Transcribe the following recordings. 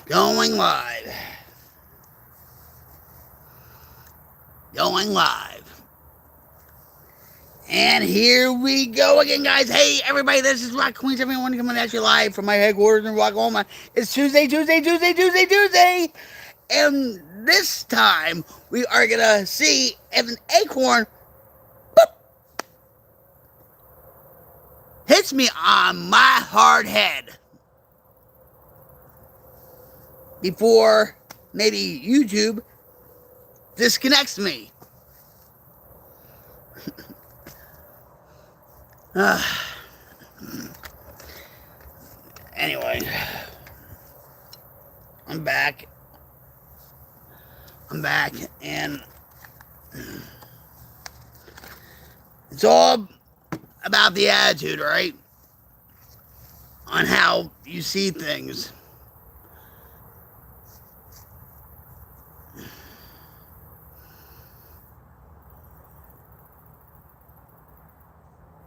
Going live. Going live. And here we go again, guys. Hey, everybody, this is Rock Queens. Everyone coming at you live from my headquarters in Rocklahoma. It's Tuesday. And this time, we are going to see if an acorn boop, hits me on my hard head before maybe YouTube disconnects me. Anyway, I'm back, and it's all about the attitude, right? On how you see things.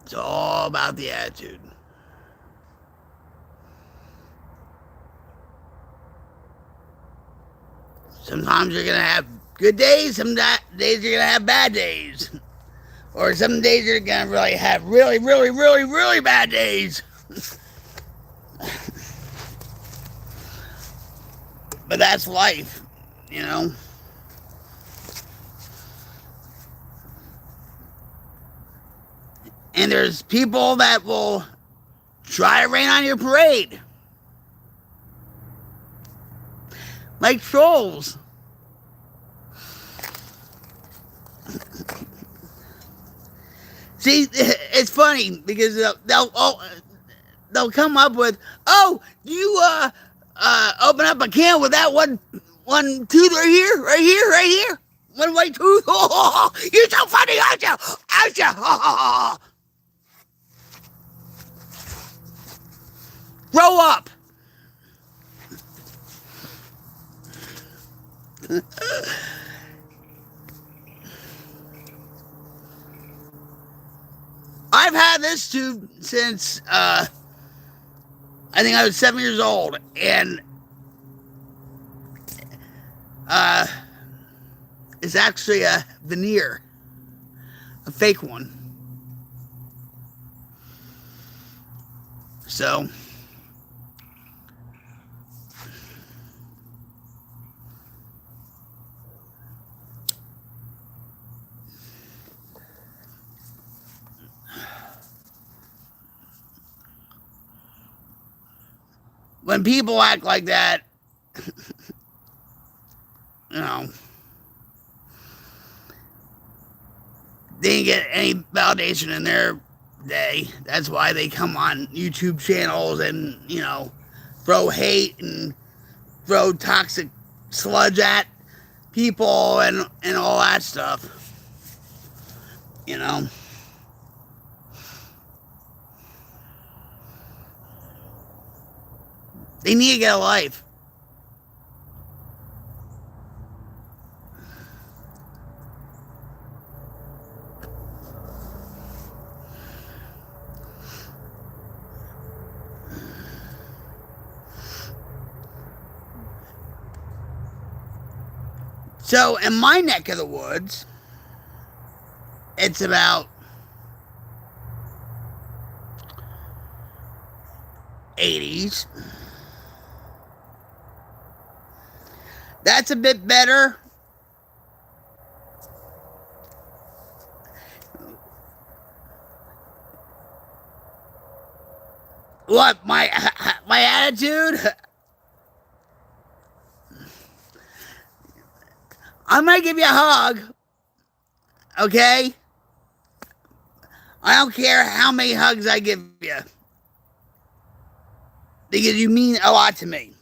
It's all about the attitude. Sometimes you're going to have good days, some days you're going to have bad days. Or some days you're going to really have really bad days. But that's life, you know? And there's people that will try to rain on your parade. Like trolls. See, it's funny because they'll come up with, oh, you open up a can with that one tooth right here, one white tooth. Oh, you're so funny, aren't you? Grow up. I've had this tooth since I think I was 7 years old, and it's actually a veneer, a fake one. So when people act like that, you know, they didn't get any validation in their day. That's why they come on YouTube channels and, you know, throw hate and throw toxic sludge at people and all that stuff. You know? They need to get a life. So, in my neck of the woods, it's about 80s. That's a bit better. What, my attitude? I'm gonna give you a hug, okay? I don't care how many hugs I give you, because you mean a lot to me.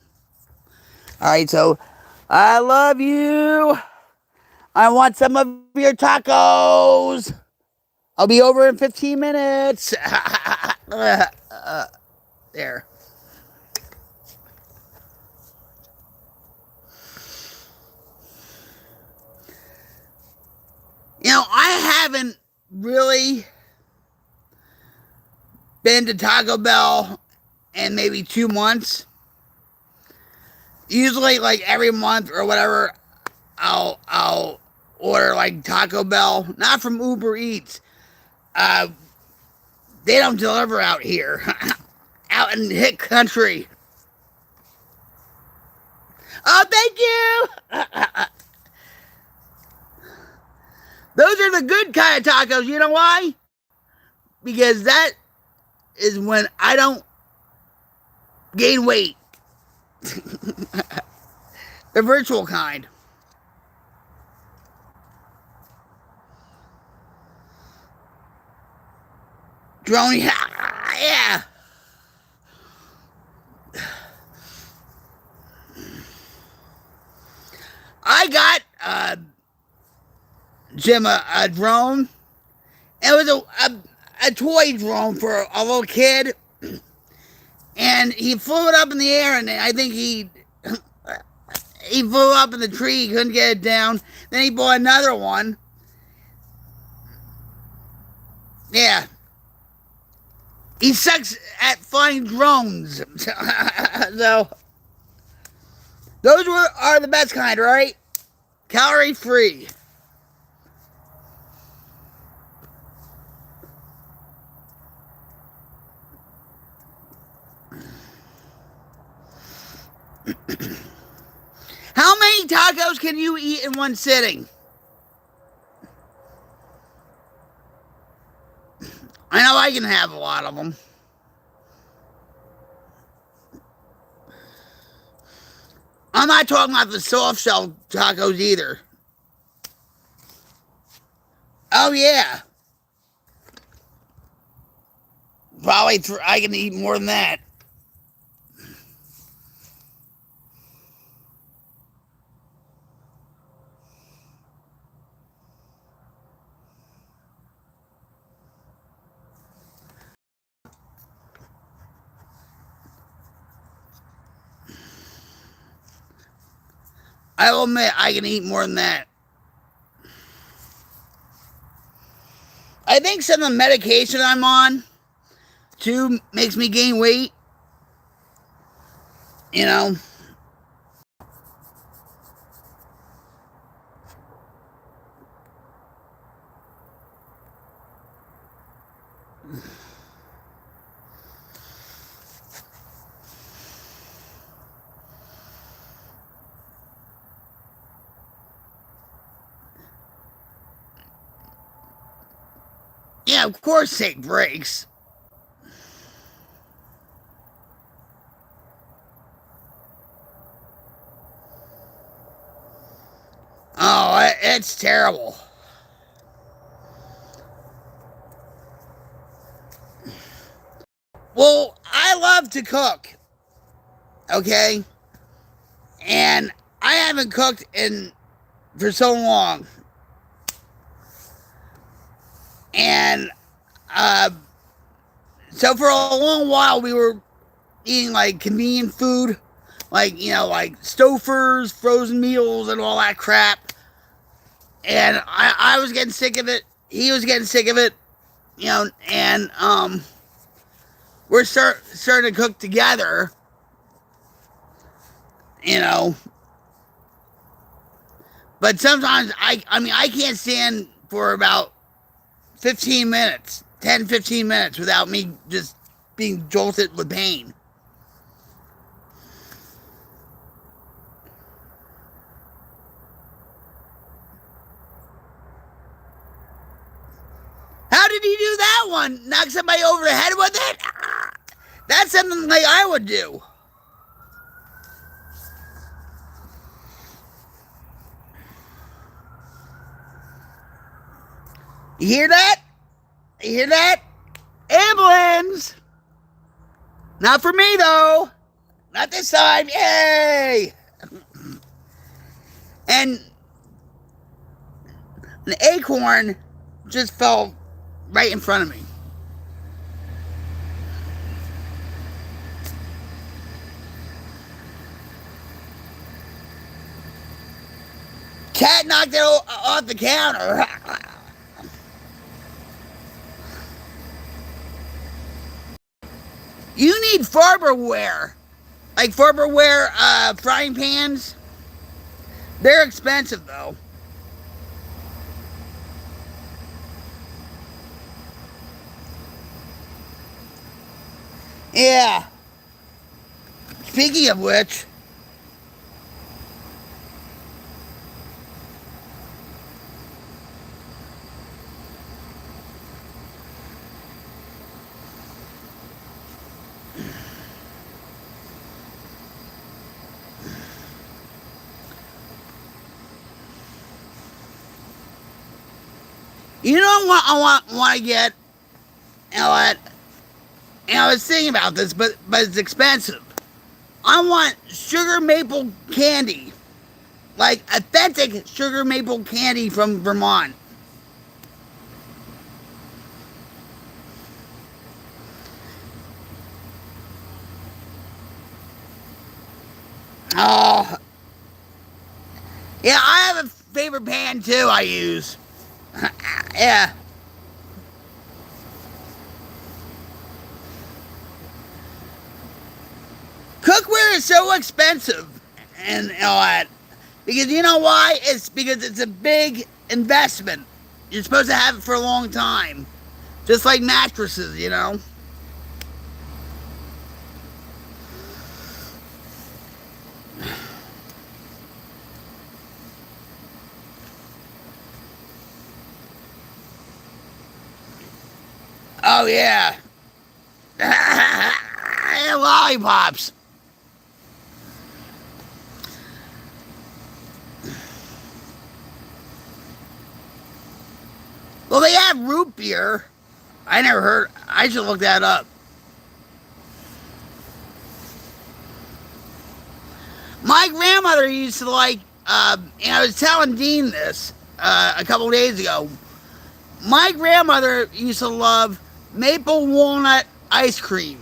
Alright, so I love you. I want some of your tacos. I'll be over in 15 minutes. There. You know, I haven't really been to Taco Bell in maybe 2 months. Usually, like every month or whatever, I'll order like Taco Bell, not from Uber Eats. Uh, they don't deliver out here, out in the hick country. Oh, thank you. Those are the good kind of tacos. You know why? Because that is when I don't gain weight. The virtual kind. Drone, yeah. I got Jim a drone. It was a toy drone for a little kid, and he flew it up in the air, and I think he flew up in the tree, he couldn't get it down. Then he bought another one. Yeah, he sucks at flying drones. So those are the best kind, right? Calorie free. How many tacos can you eat in one sitting? I know I can have a lot of them. I'm not talking about the soft shell tacos either. Oh yeah, probably I can eat more than that. I will admit I can eat more than that. I think some of the medication I'm on too makes me gain weight. You know. Yeah, of course take breaks. Oh, it's terrible. Well, I love to cook. Okay? And I haven't cooked in for so long. And uh so for a long while we were eating like convenient food, like like Stouffer's, frozen meals, and all that crap. And I was getting sick of it. He was getting sick of it, and we're starting to cook together, you know. But sometimes I can't stand for about 15 minutes, 10, 15 minutes without me just being jolted with pain. How did he do that one? Knock somebody over the head with it? That's something like I would do. You hear that? You hear that? Ambulance! Not for me, though. Not this time. Yay! And an acorn just fell right in front of me. Cat knocked it off the counter. You need farberware. Like Farberware frying pans. They're expensive though. Yeah. Speaking of which, you know what I want to get? You know what? And I was thinking about this, but it's expensive. I want sugar maple candy, like authentic sugar maple candy from Vermont. Oh, yeah, I have a favorite pan too. I use. Yeah. Cookware is so expensive, and you know what? Because you know why? It's because it's a big investment. You're supposed to have it for a long time, just like mattresses, you know. Oh yeah, lollipops. Well, they have root beer. I never heard. I should look that up. My grandmother used to like, and I was telling Dean this a couple days ago. My grandmother used to love maple walnut ice cream.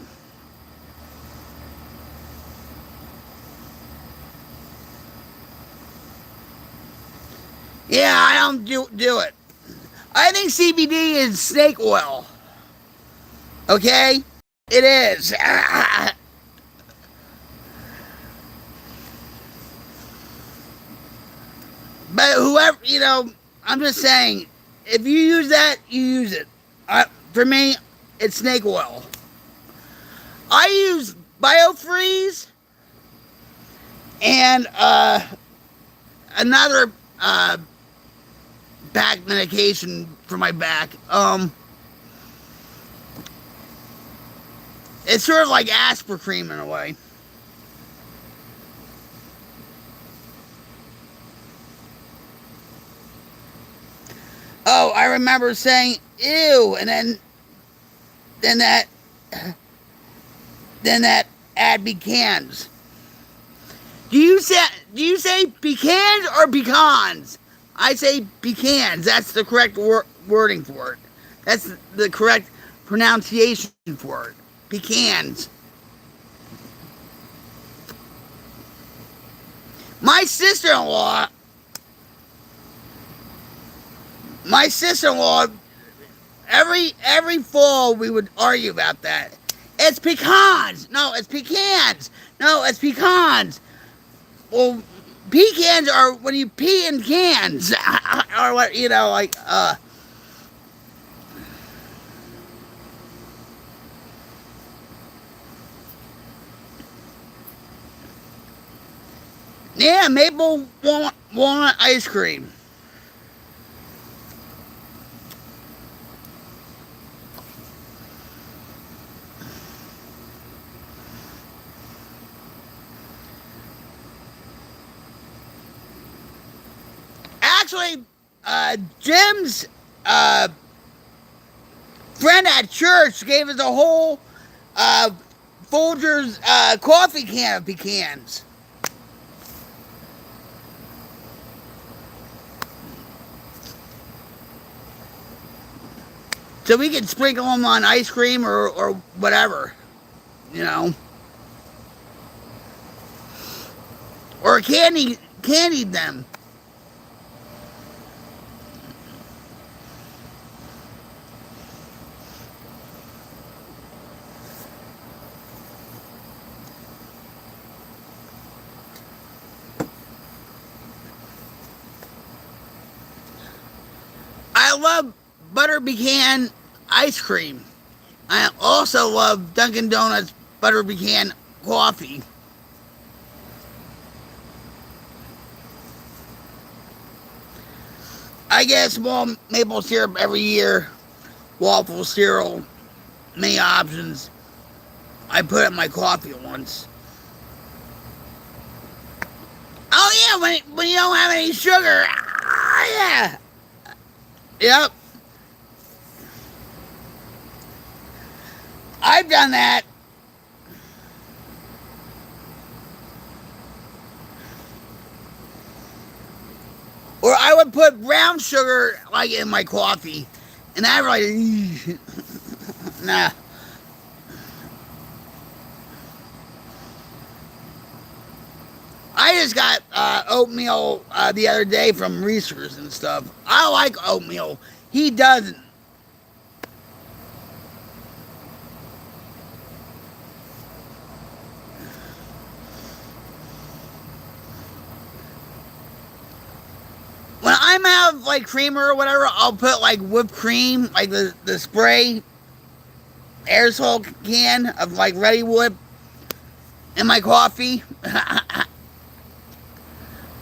Yeah, I don't do it. I think CBD is snake oil. Okay? It is. But whoever, you know, I'm just saying, if you use that, you use it. For me, it's snake oil. I use BioFreeze and another back medication for my back. It's sort of like Aspercream in a way. Oh, I remember saying ew, and then that then that ad pecans. Do you say pecans or pecans? I say pecans. That's the correct wording for it. That's the correct pronunciation for it. Pecans. My sister-in-law, my sister-in-law, every fall we would argue about that. It's pecans. No, it's pecans. No, it's pecans. Well, pecans are when you pee in cans, or what you know, like yeah, maple walnut ice cream. Actually, Jim's friend at church gave us a whole uh, Folgers coffee can of pecans. So we could sprinkle them on ice cream or whatever, you know, or candied them. love butter pecan ice cream. I also love Dunkin' Donuts butter pecan coffee. I get small maple syrup every year, waffle cereal, many options. I put it in my coffee once. Oh yeah, when you don't have any sugar. Ah, yeah. Yep. I've done that. Or I would put brown sugar like in my coffee, and I really nah. I just got oatmeal the other day from Reese's and stuff. I like oatmeal. He doesn't. When I'm out of like creamer or whatever, I'll put like whipped cream, like the spray aerosol can of like Ready Whip in my coffee.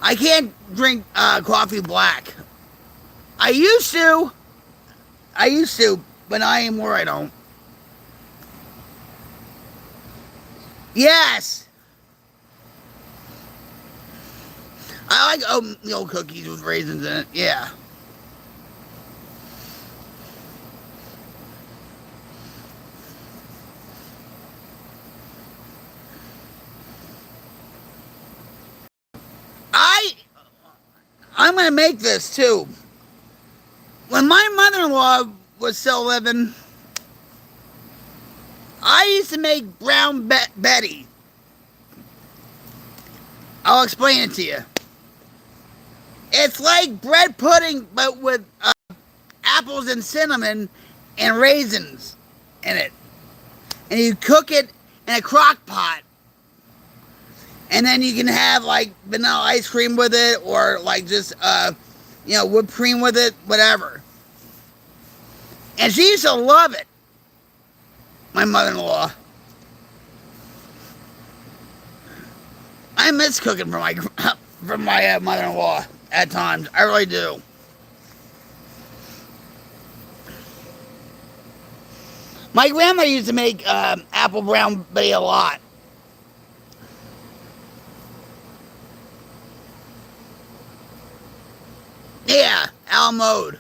I can't drink coffee black. I used to. I used to, but not anymore. I don't. Yes, I like oatmeal cookies with raisins in it. Yeah. I I'm gonna make this too. When my mother-in-law was still living, I used to make brown Betty. I'll explain it to you. It's like bread pudding, but with apples and cinnamon and raisins in it. And you cook it in a crock pot. And then you can have like vanilla ice cream with it, or like just whipped cream with it, whatever. And she used to love it. My mother-in-law. I miss cooking for my mother-in-law at times. I really do. My grandma used to make apple brown Betty a lot. Yeah, Al mode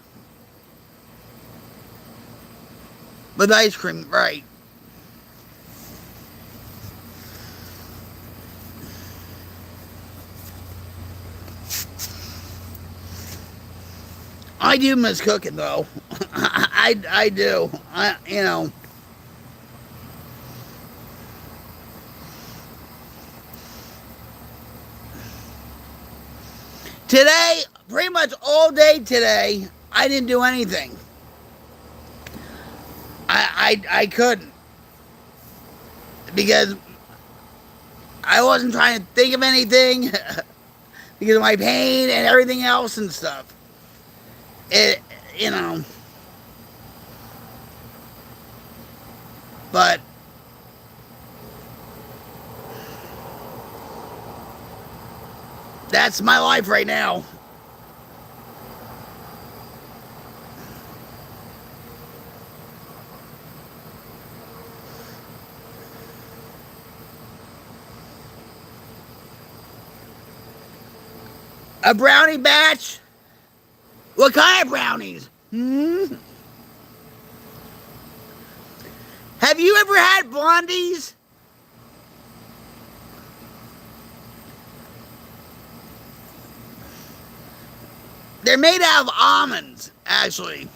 with ice cream, right? I do miss cooking though. I do. Today, pretty much all day today, I didn't do anything. I couldn't, because I wasn't trying to think of anything because of my pain and everything else and stuff. It, you know, but that's my life right now. A brownie batch? What kind of brownies? Have you ever had blondies? They're made out of almonds, actually.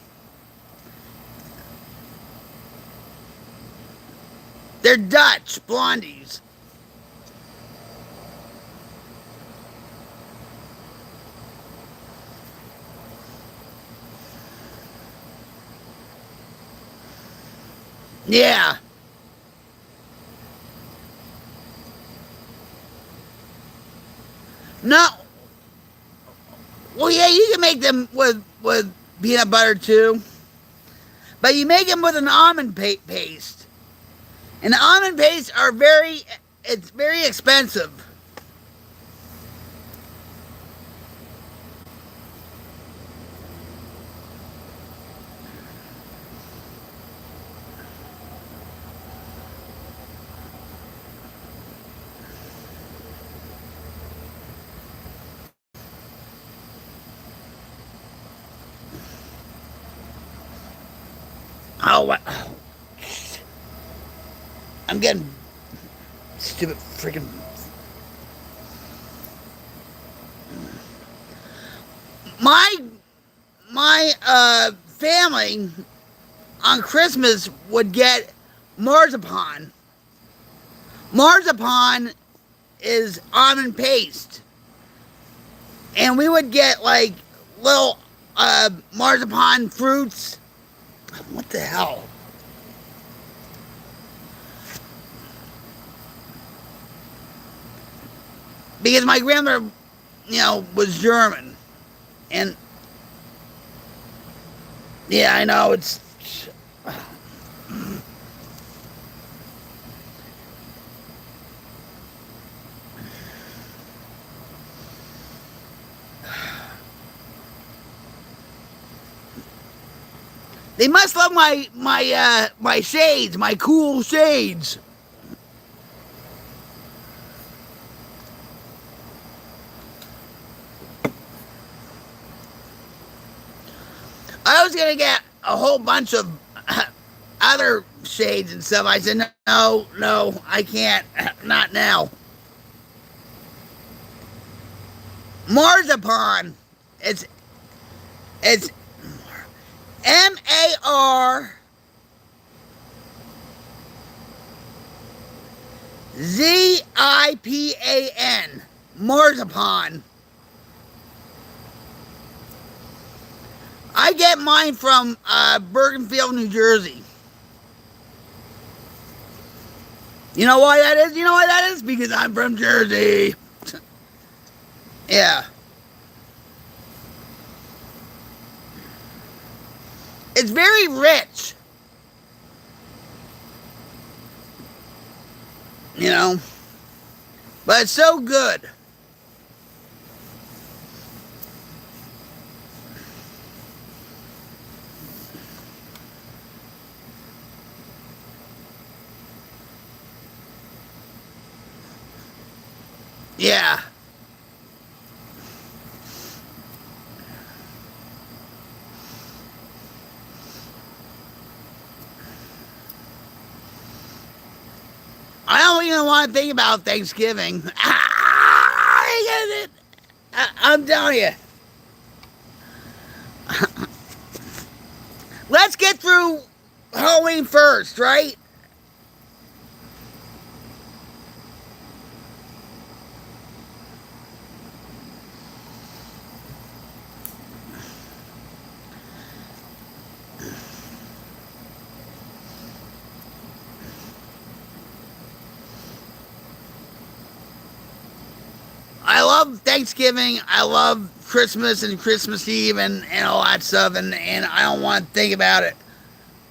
They're Dutch blondies. Yeah. No. Well, yeah, you can make them with peanut butter too. But you make them with an almond paste. And the almond pastes are it's very expensive. Oh, I'm getting stupid freaking. My family on Christmas would get marzipan. Marzipan is almond paste, and we would get like little marzipan fruits. What the hell? Because my grandmother, was German, and yeah, I know it's. They must love my shades, my cool shades. I was gonna get a whole bunch of other shades and stuff. I said no, I can't, not now. Marzipan. It's Marzipan. Marzipan. I get mine from Bergenfield, New Jersey. You know why that is? You know why that is? Because I'm from Jersey. Yeah. It's very rich. But it's so good. Yeah. I don't even want to think about Thanksgiving. I'm telling you. Let's get through Halloween first, right? I love Thanksgiving. I love Christmas and Christmas Eve and all that stuff. And I don't want to think about it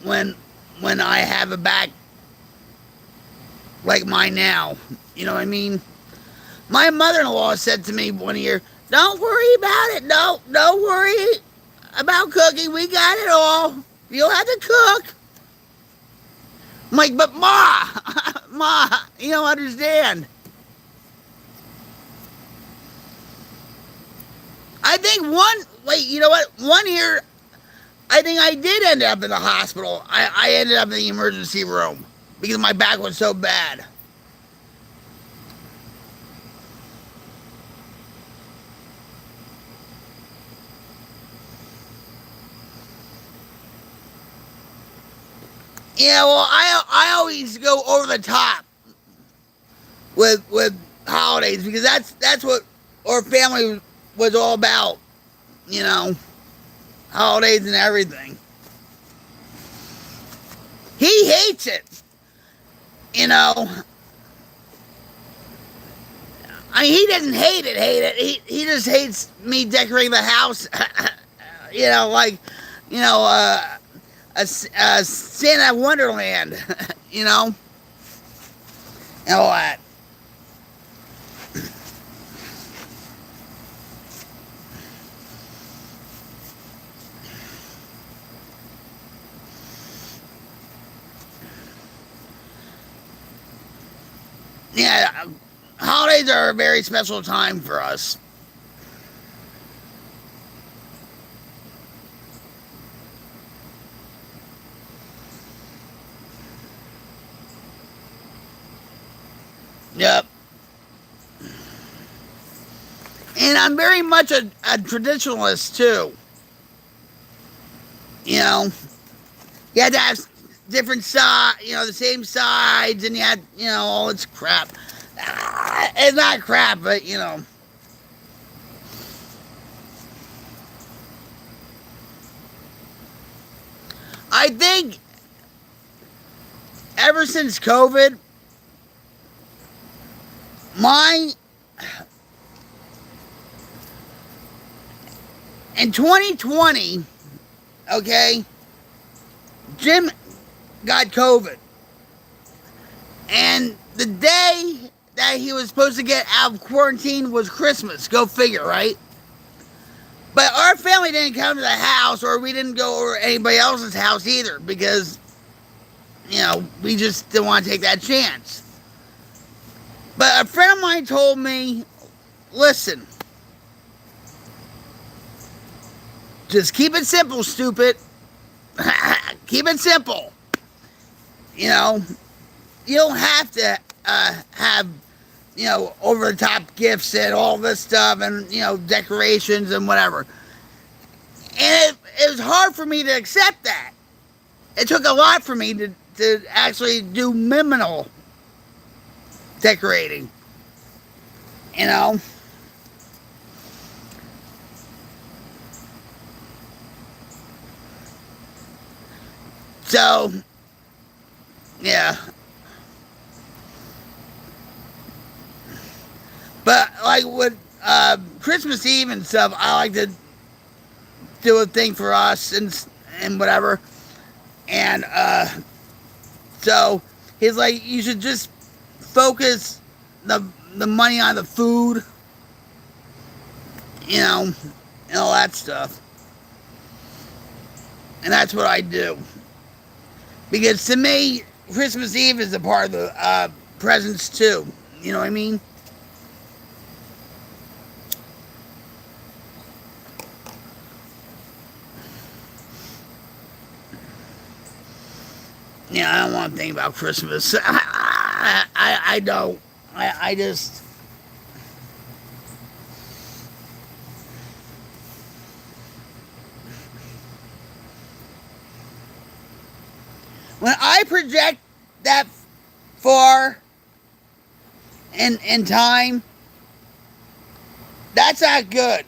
when I have a back like mine now. You know what I mean? My mother-in-law said to me one year, "Don't worry about it. No, don't worry about cooking. We got it all. You'll have to cook." I'm like, "But Ma, Ma, you don't understand." I think you know what? One year, I think I did end up in the hospital. I ended up in the emergency room because my back was so bad. Yeah, well, I always go over the top with holidays because that's what our family was all about, you know, holidays and everything. He hates it, you know. He doesn't hate it. He just hates me decorating the house, like, you know, a Santa Wonderland, and all that. Yeah, holidays are a very special time for us. Yep. And I'm very much a traditionalist too. You know, you had to have different sides, the same sides, and you had, all this crap. It's not crap, but I think ever since COVID, my in 2020, okay, Jim got COVID, and the day that he was supposed to get out of quarantine was Christmas. Go figure, right? But our family didn't come to the house, or we didn't go over anybody else's house either, because we just didn't want to take that chance. But a friend of mine told me, listen, just keep it simple, stupid. Keep it simple. You don't have to have, over the top gifts and all this stuff and, decorations and whatever. And it was hard for me to accept that. It took a lot for me to actually do minimal decorating. You know? So, yeah. But, like, with Christmas Eve and stuff, I like to do a thing for us and whatever. And, so, he's like, you should just focus the money on the food, and all that stuff. And that's what I do. Because to me, Christmas Eve is a part of the presents too. You know what I mean? Yeah, I don't want to think about Christmas. I don't. I just. When I project that far in time, that's not good.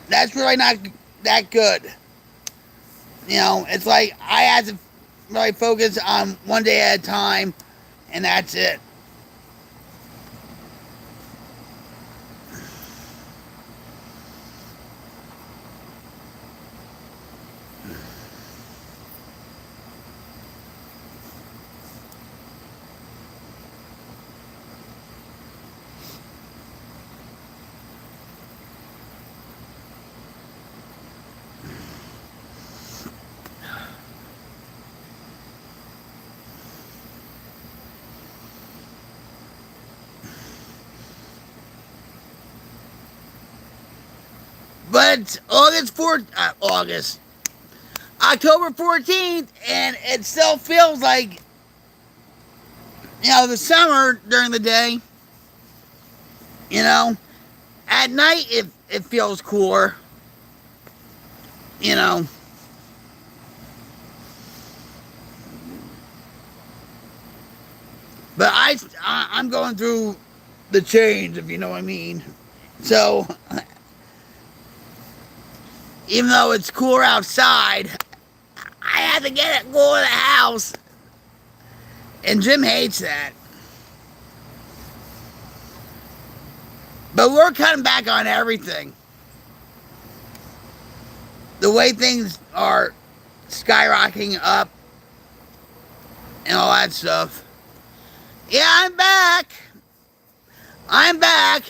That's really not that good. It's like I have to really focus on one day at a time, and that's it. But October 14th, and it still feels like, the summer during the day. At night it feels cooler. You know. But I'm going through the change, if you know what I mean. So, even though it's cooler outside, I have to get it cool in the house. And Jim hates that. But we're cutting back on everything. the way things are skyrocketing up and all that stuff. Yeah, I'm back. I'm back.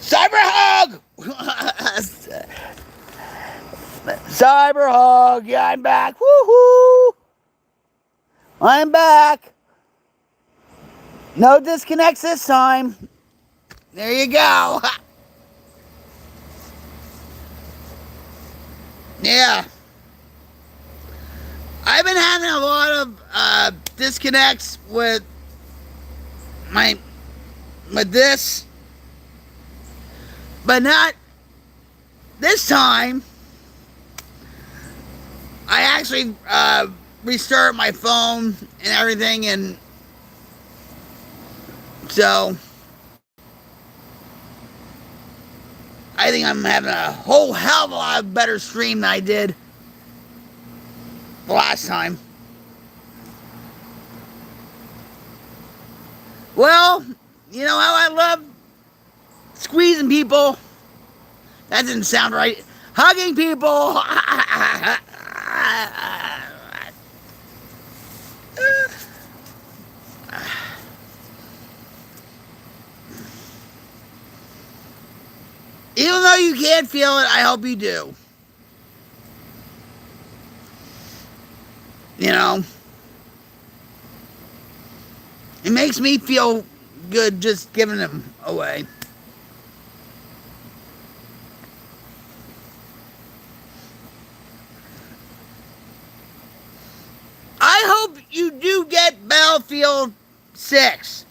Cyber hug. Cyber hug. Yeah, I'm back. Woohoo! I'm back. No disconnects this time. There you go. Yeah. I've been having a lot of disconnects with this, but not this time. I actually restart my phone and everything, and so I think I'm having a whole hell of a lot better stream than I did the last time. Well, you know how I love squeezing people. That didn't sound right. Hugging people. Even though you can't feel it, I hope you do. You know? It makes me feel good just giving them away. I hope you do get Battlefield 6.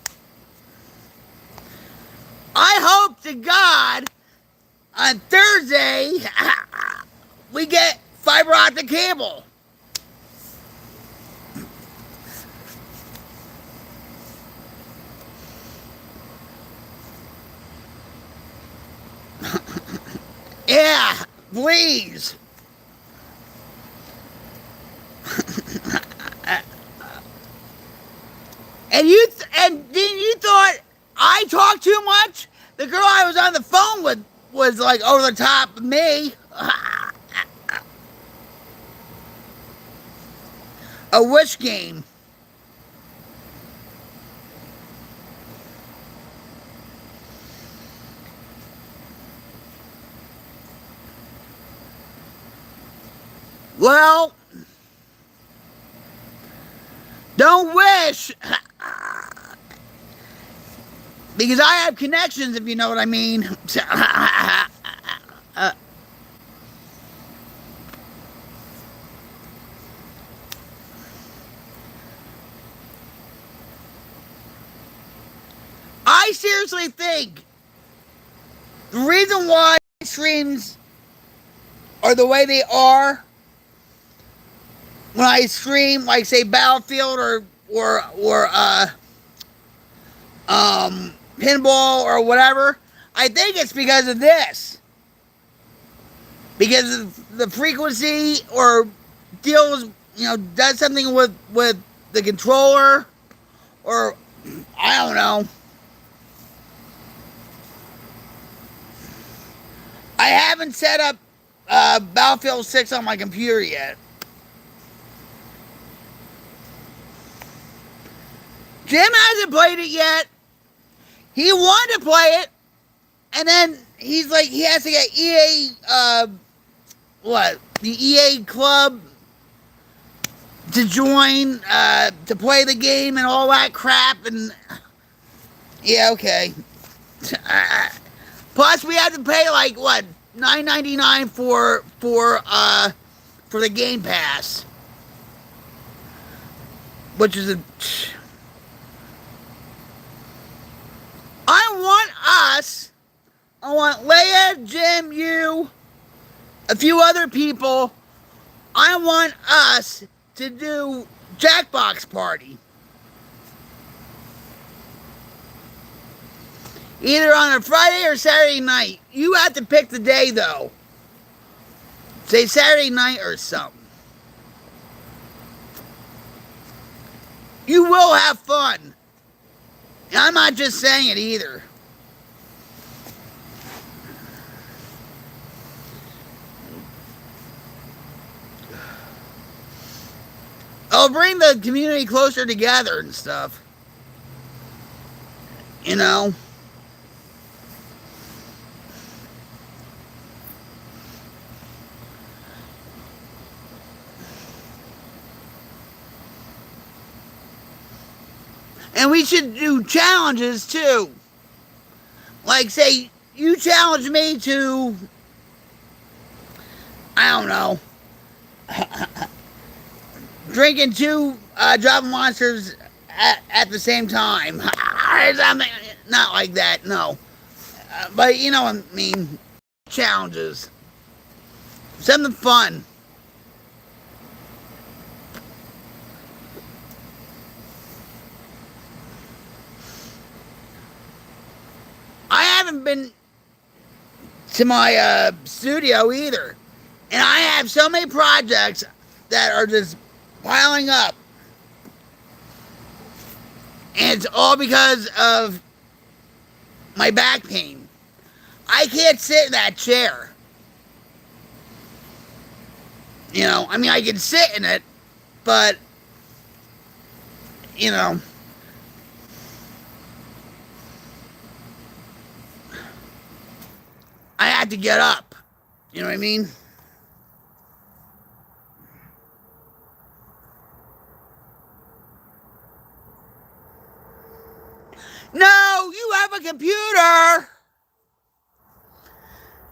I hope to God on Thursday we get fiber optic cable. Yeah, please. And then you thought I talked too much? The girl I was on the phone with was like over the top of me. A wish game. Well, don't wish. Because I have connections, if you know what I mean. I seriously think the reason why streams are the way they are when I stream, like say Battlefield or pinball or whatever, I think it's because of this. Because of the frequency or deals, does something with the controller, or I don't know. I haven't set up Battlefield 6 on my computer yet. Jim hasn't played it yet. He wanted to play it, and then he's like, he has to get EA, the EA club to join, to play the game and all that crap, and yeah, okay. Plus, we have to pay like what, $9.99 for the Game Pass, which is a. I want Leia, Jim, you, a few other people. I want us to do Jackbox Party. Either on a Friday or Saturday night. You have to pick the day, though. Say Saturday night or something. You will have fun. And I'm not just saying it either. It'll bring the community closer together and stuff. You know? And we should do challenges too. Like, say, you challenge me to, I don't know, drinking two Java Monsters at the same time. Something, not like that, no. But you know what I mean. Challenges. Something fun. I haven't been to my studio either. And I have so many projects that are just piling up. And it's all because of my back pain. I can't sit in that chair. You know, I mean, I can sit in it, but, you know, I had to get up. You know what I mean? No, you have a computer.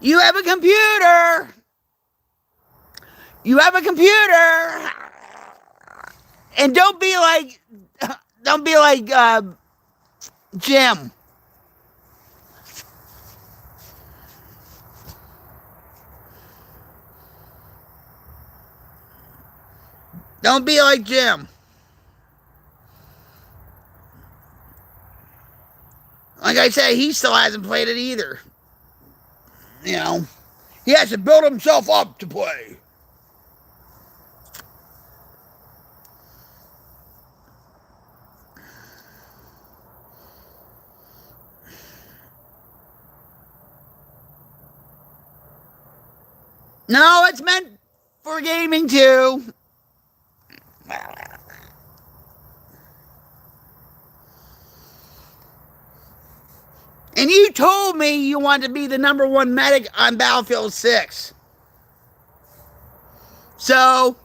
You have a computer. You have a computer. And don't be like Jim. Don't be like Jim. Like I said, he still hasn't played it either. You know, he has to build himself up to play. No, it's meant for gaming too. And you told me you wanted to be the #1 medic on Battlefield 6. So,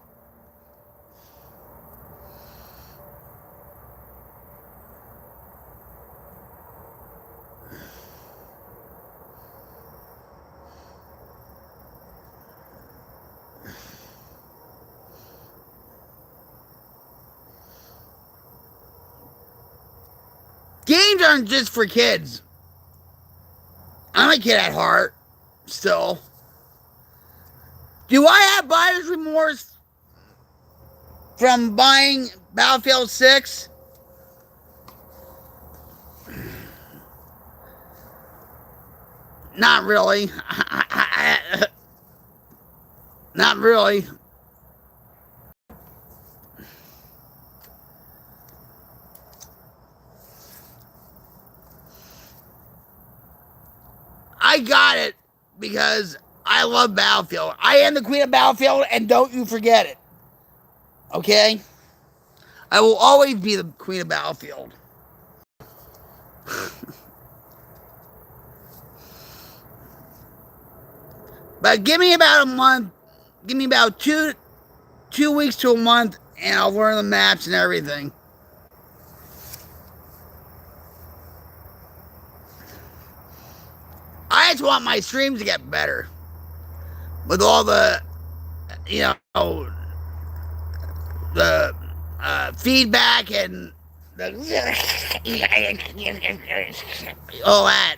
games aren't just for kids. I'm a kid at heart, still. Do I have buyer's remorse from buying Battlefield 6? Not really. Not really. I got it because I love Battlefield. I am the queen of Battlefield, and don't you forget it. Okay? I will always be the queen of Battlefield. But give me about a month. Give me about two weeks to a month, and I'll learn the maps and everything. I just want my streams to get better. With all the, you know, the feedback and all that.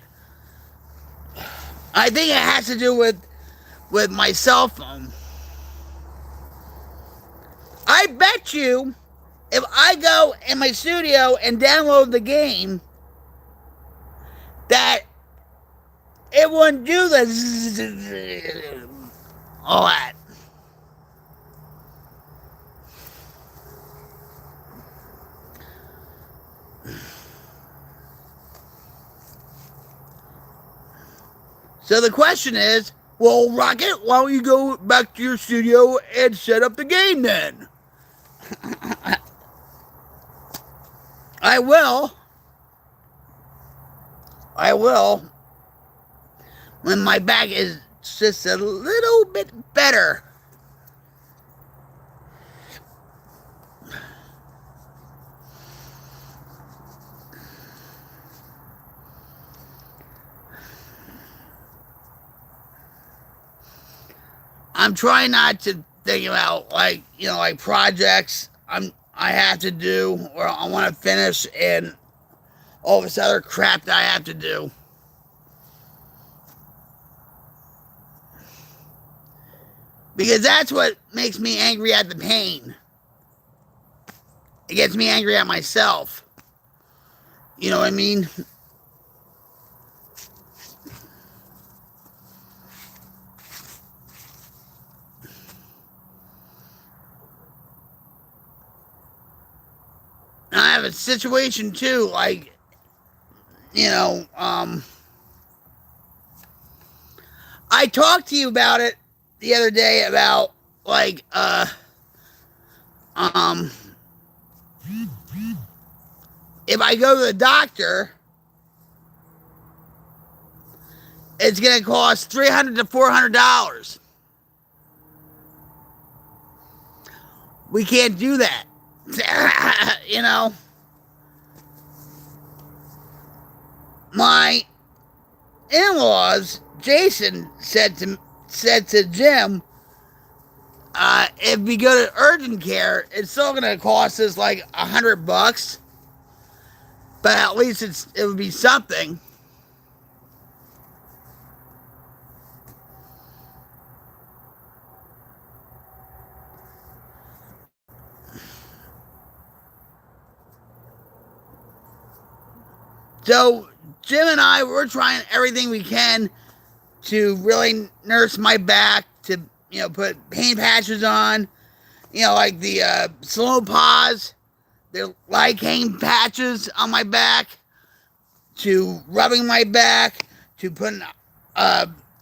I think it has to do with my cell phone. I bet you if I go in my studio and download the game, that it wouldn't do the all that. So the question is, well, Rocket, why don't you go back to your studio and set up the game then? I will. I will. When my back is just a little bit better. I'm trying not to think about like projects I have to do or I want to finish and all this other crap that I have to do. Because that's what makes me angry at the pain. It gets me angry at myself. You know what I mean? I have a situation too, like, you know, I talked to you about it the other day about like um if I go to the doctor, it's gonna cost $300 to $400. We can't do that. You know, my in-laws, Jason said to Jim, if we go to urgent care, it's still gonna cost us like $100, but at least it would be something. So Jim and I, we're trying everything we can to really nurse my back, to put pain patches on, like the slow pause, the lidocaine patches on my back, to rubbing my back, to putting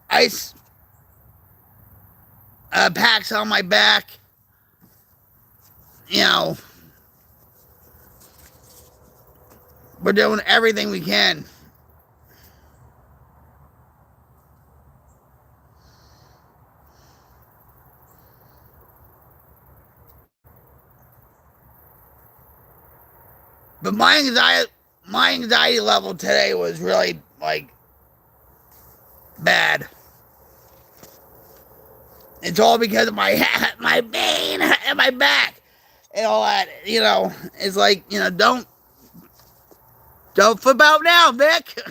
ice packs on my back. We're doing everything we can. But my anxiety level today was really like bad. It's all because of my my pain and my back and all that. It's like don't flip out now, Vic.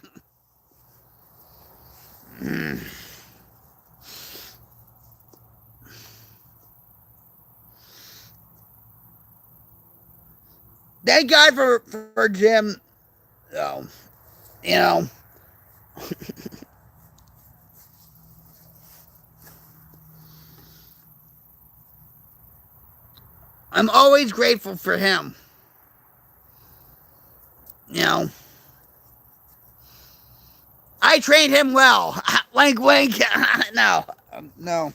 Thank God for Jim. Though, you know. I'm always grateful for him. I trained him well. Wink, wink. No, no.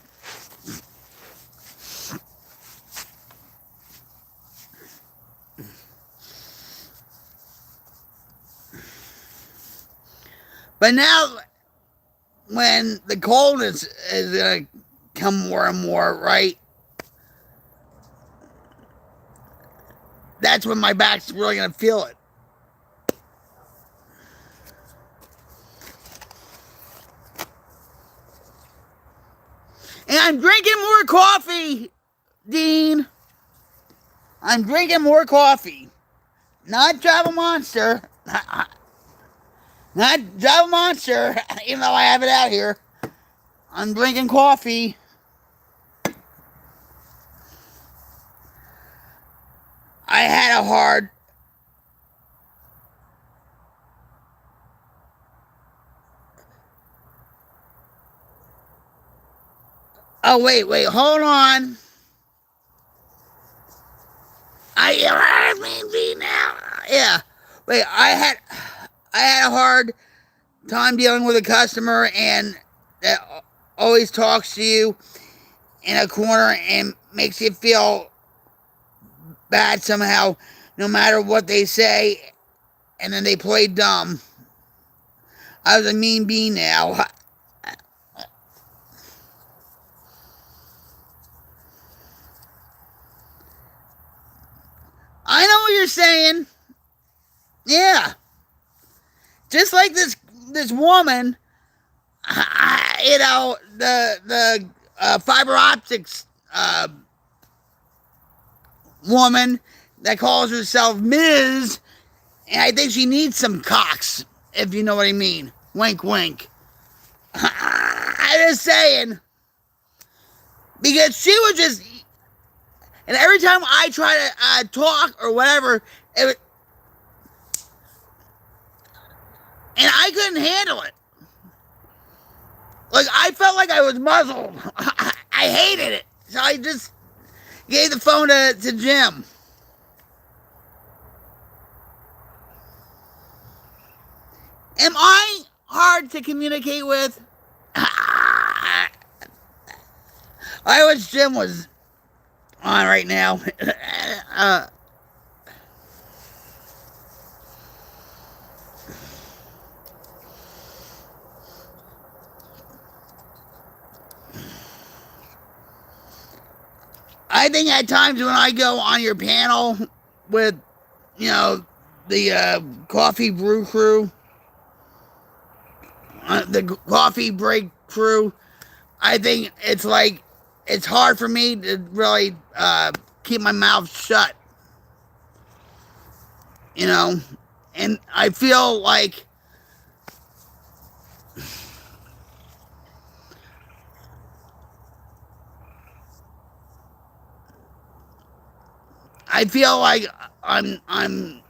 But now, when the coldness is going to come more and more, right? That's when my back's really going to feel it. And I'm drinking more coffee, Dean. I'm drinking more coffee. Not Java Monster. Not Java Monster, even though I have it out here. I'm drinking coffee. I had a hard... Oh, wait, hold on. I mean now. Yeah. Wait, I had a hard time dealing with a customer and that always talks to you in a corner and makes you feel bad somehow. no matter what they say, and then they play dumb. I was a mean bean now. I know what you're saying. Yeah. Just like this woman, the fiber optics woman that calls herself Ms. And I think she needs some cocks, if you know what I mean. Wink, wink. I'm just saying. Because she was just. And every time I try to talk or whatever, and I couldn't handle it. Like, I felt like I was muzzled. I hated it. So I just gave the phone to Jim. Am I hard to communicate with? I wish Jim was on right now. I think at times when I go on your panel with, the coffee brew crew, the coffee break crew, I think it's like it's hard for me to really keep my mouth shut, and I feel like I'm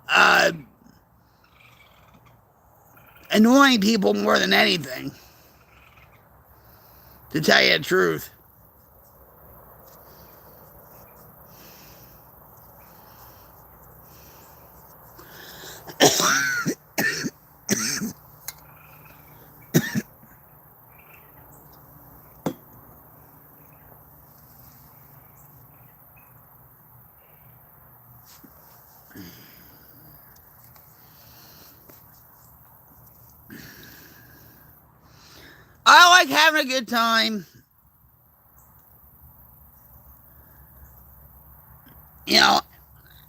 uh, annoying people more than anything, to tell you the truth. I like having a good time,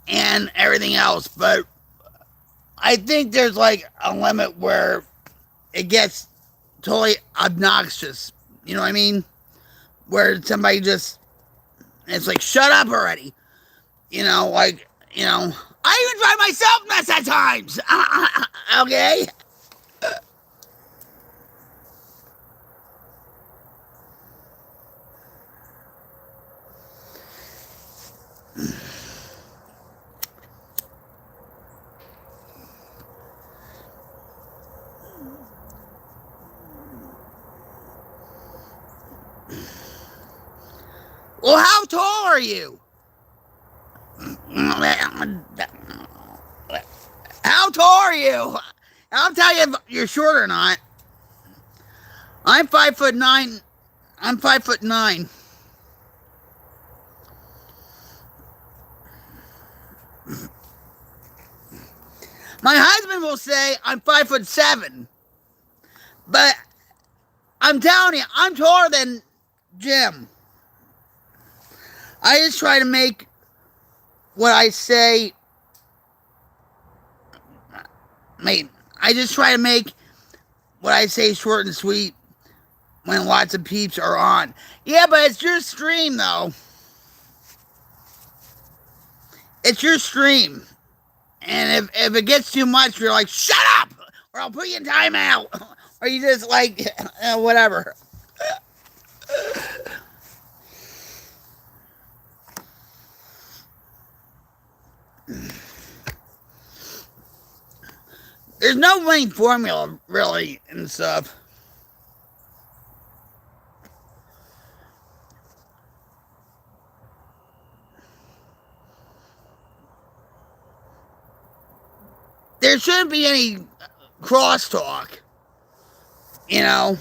and everything else, but I think there's like a limit where it gets totally obnoxious. You know what I mean? Where somebody just, it's like, shut up already. I even drive myself nuts at times. Okay? Well, how tall are you? How tall are you? I'll tell you if you're short or not. I'm 5'9". I'm 5'9". My husband will say I'm 5'7", but I'm telling you, I'm taller than Jim. I just try to make what I say. I just try to make what I say short and sweet when lots of peeps are on. Yeah, but it's your stream, though. It's your stream. And if it gets too much, you're like, shut up! Or I'll put you in timeout. Or you just like, whatever. There's no winning formula, really, and stuff. There shouldn't be any crosstalk, you know.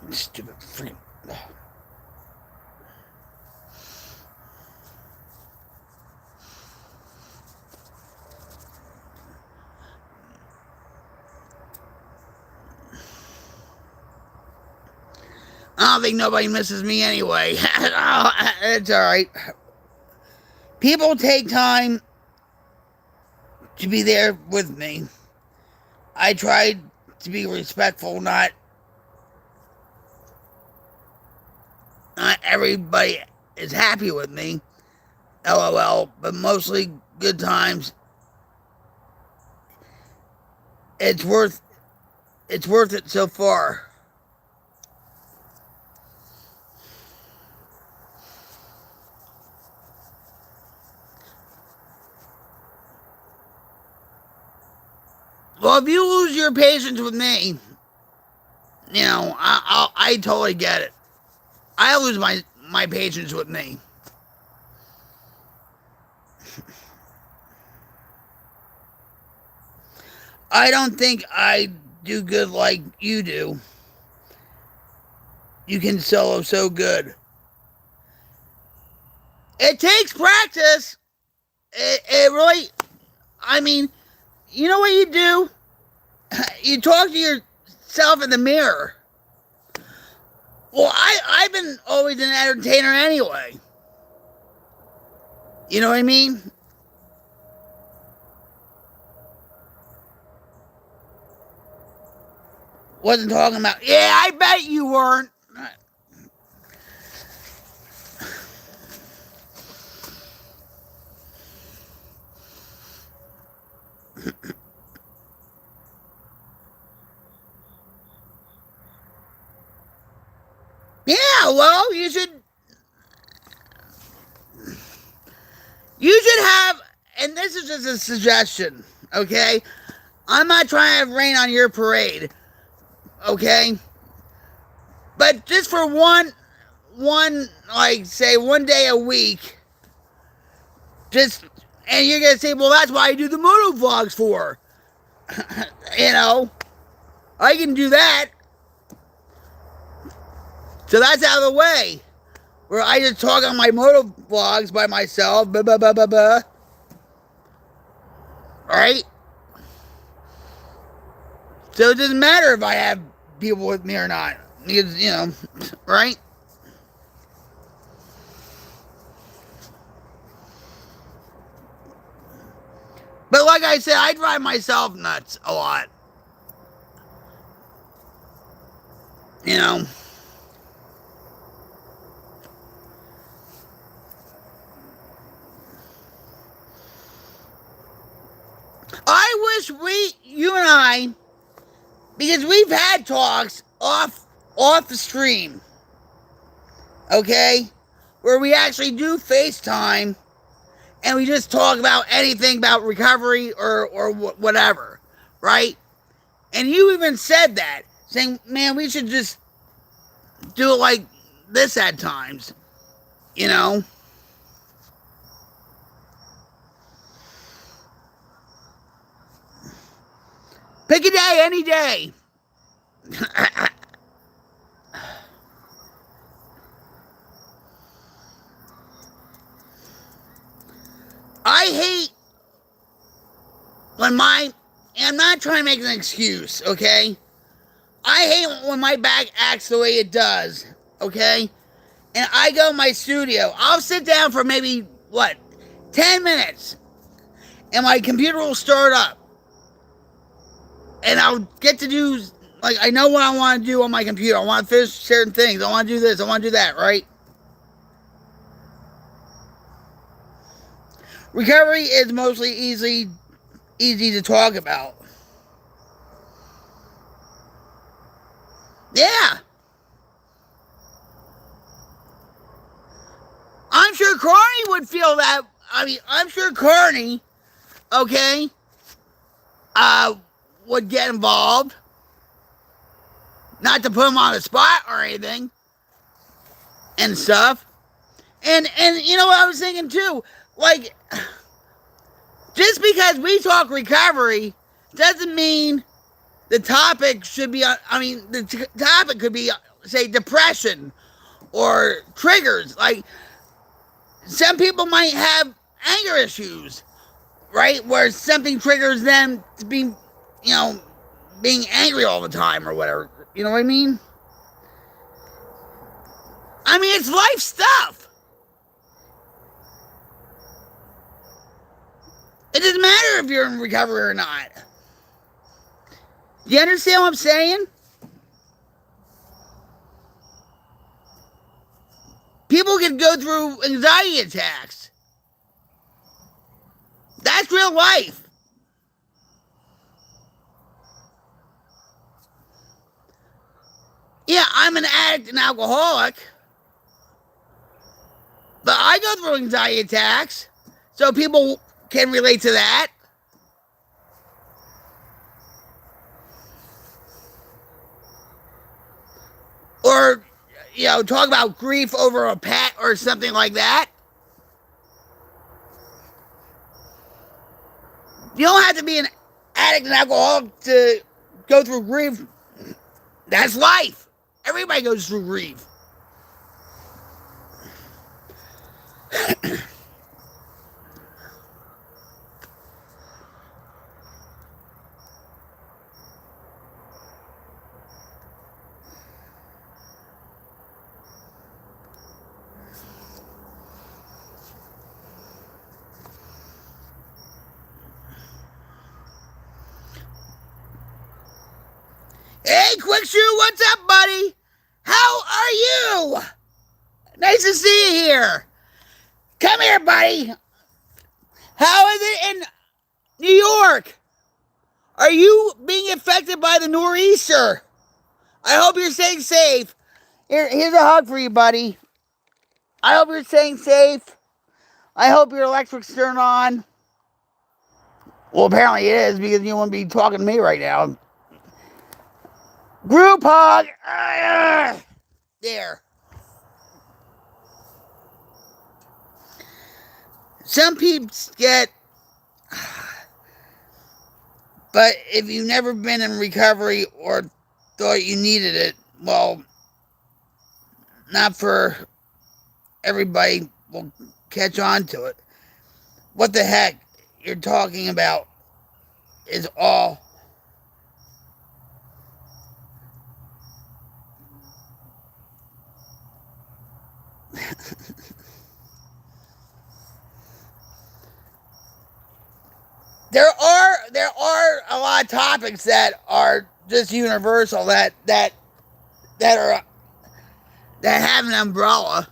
Stupid freaking. I don't think nobody misses me anyway. It's alright. People take time to be there with me. I try to be respectful, not everybody is happy with me. LOL, but mostly good times. It's worth it so far. Well, if you lose your patience with me, you know, I totally get it. I lose my patience with me. I don't think I do good like you do. You can solo so good. It takes practice. It really, I mean, you know what you do? You talk to yourself in the mirror. Well, I've been always an entertainer anyway. You know what I mean? Wasn't talking about, yeah, I bet you weren't. Yeah, well, you should have, and this is just a suggestion, okay? I'm not trying to rain on your parade, okay? But just for one, like, say, one day a week, just, and you're gonna say, well, that's why I do the moto vlogs for. You know, I can do that. So that's out of the way. Where I just talk on my moto vlogs by myself, blah, blah, blah, blah, blah. Right? So it doesn't matter if I have people with me or not. Because, you know, right? But like I said, I drive myself nuts a lot. You know? I wish you and I, because we've had talks off the stream, okay? Where we actually do FaceTime and we just talk about anything about recovery or whatever, right? And you even said that, saying, man, we should just do it like this at times, you know? Pick a day, any day. I hate when and I'm not trying to make an excuse, okay? I hate when my back acts the way it does, okay? And I go in my studio, I'll sit down for maybe, 10 minutes, and my computer will start up. And I'll get to do, like, I know what I want to do on my computer. I want to finish certain things. I want to do this. I want to do that, right? Recovery is mostly easy to talk about. Yeah. I'm sure Carney would feel that. I mean, I'm sure Carney, okay, would get involved. Not to put him on the spot or anything. And stuff. And you know what I was thinking too? Like, just because we talk recovery doesn't mean the topic should be, the topic could be say, depression or triggers. Like, some people might have anger issues, right? Where something triggers them to be, being angry all the time or whatever. You know what I mean? I mean, it's life stuff. It doesn't matter if you're in recovery or not. You understand what I'm saying? People can go through anxiety attacks. That's real life. Yeah, I'm an addict and alcoholic, but I go through anxiety attacks, so people can relate to that. Or, talk about grief over a pet or something like that. You don't have to be an addict and alcoholic to go through grief. That's life. Everybody goes through grief. Hey, Quick Shoe, what's up, buddy? How are you? Nice to see you here. Come here, buddy. How is it in New York? Are you being affected by the nor'easter? I hope you're staying safe. Here's a hug for you, buddy. I hope you're staying safe. I hope your electric's turned on. Well, apparently it is, because you wouldn't be talking to me right now. Group hug. There. Some peeps get... But if you've never been in recovery or thought you needed it, well, not for everybody will catch on to it. What the heck you're talking about is all... There are a lot of topics that are just universal that have an umbrella,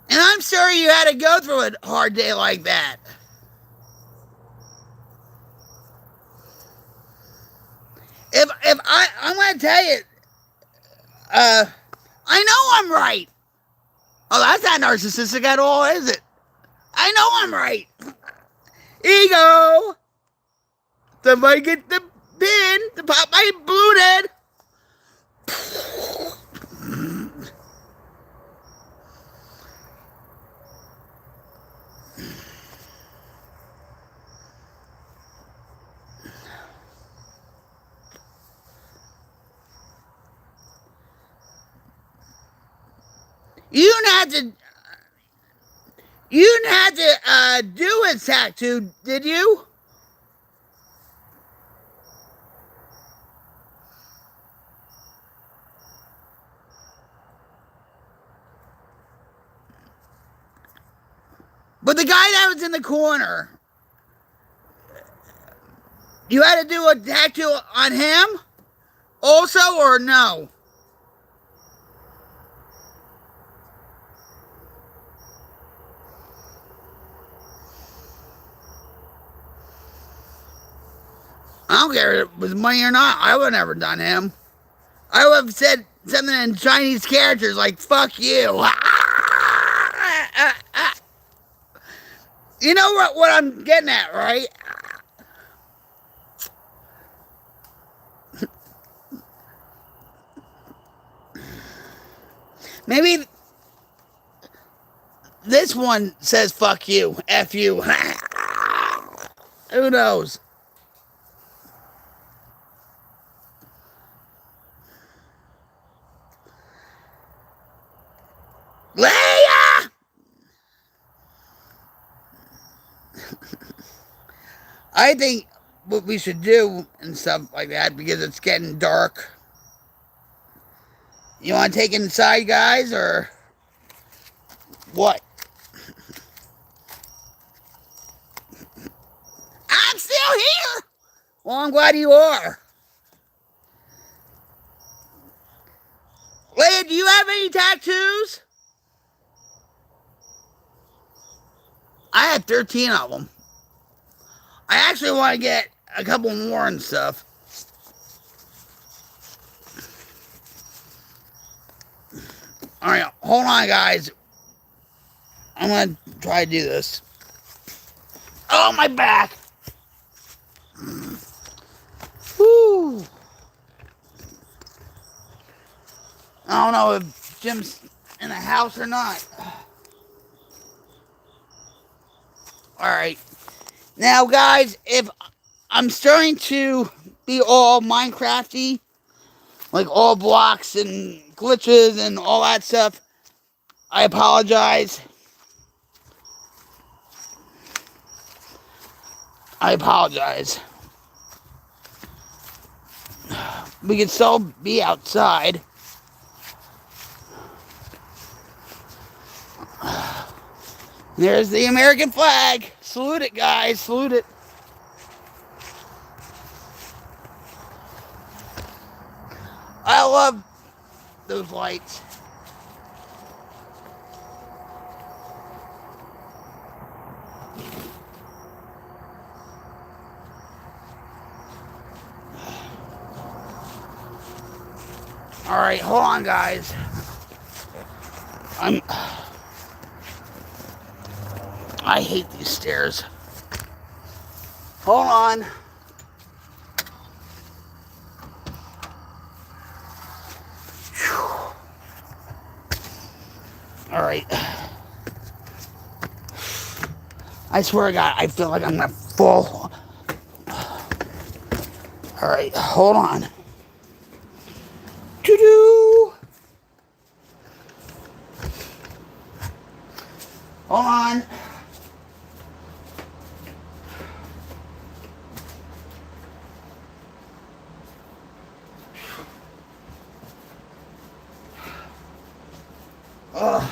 And I'm sorry you had to go through a hard day like that. I'm gonna tell you, I know I'm right. Oh, that's not narcissistic at all, is it? I know I'm right. Ego. Somebody get the pin to pop my balloon head. You didn't have to do a tattoo, did you? But the guy that was in the corner, you had to do a tattoo on him also, or no? I don't care if it was money or not. I would have never done him. I would have said something in Chinese characters like, fuck you. You know what I'm getting at, right? Maybe this one says fuck you, F you. Who knows? Leia! I think what we should do and stuff like that, because it's getting dark. You want to take it inside, guys, or what? I'm still here! Well, I'm glad you are. Leia, do you have any tattoos? I had 13 of them. I actually want to get a couple more and stuff. Alright, hold on, guys. I'm going to try to do this. Oh, my back! Whew. I don't know if Jim's in the house or not. Alright. Now, guys, if I'm starting to be all Minecrafty, like all blocks and glitches and all that stuff, I apologize. I apologize. We can still be outside. There's the American flag. Salute it, guys. Salute it. I love those lights. Alright, hold on, guys. I hate these stairs. Hold on. Alright. I swear to God, I feel like I'm gonna fall. Alright, hold on. Doo-doo! Hold on. Oh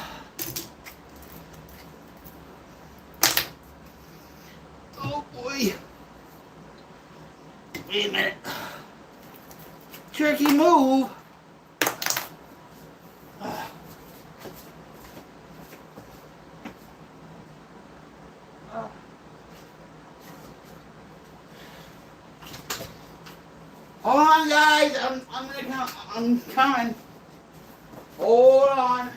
boy. Wait a minute. Tricky move. Hold on, guys. I'm gonna come. I'm coming. Hold on.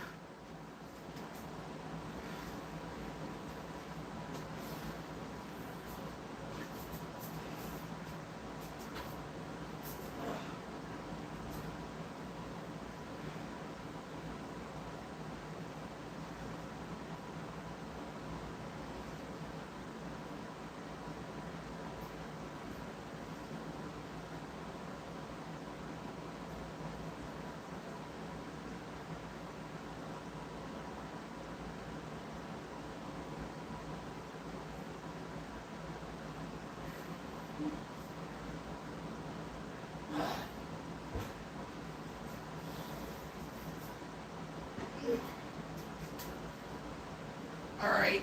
All right.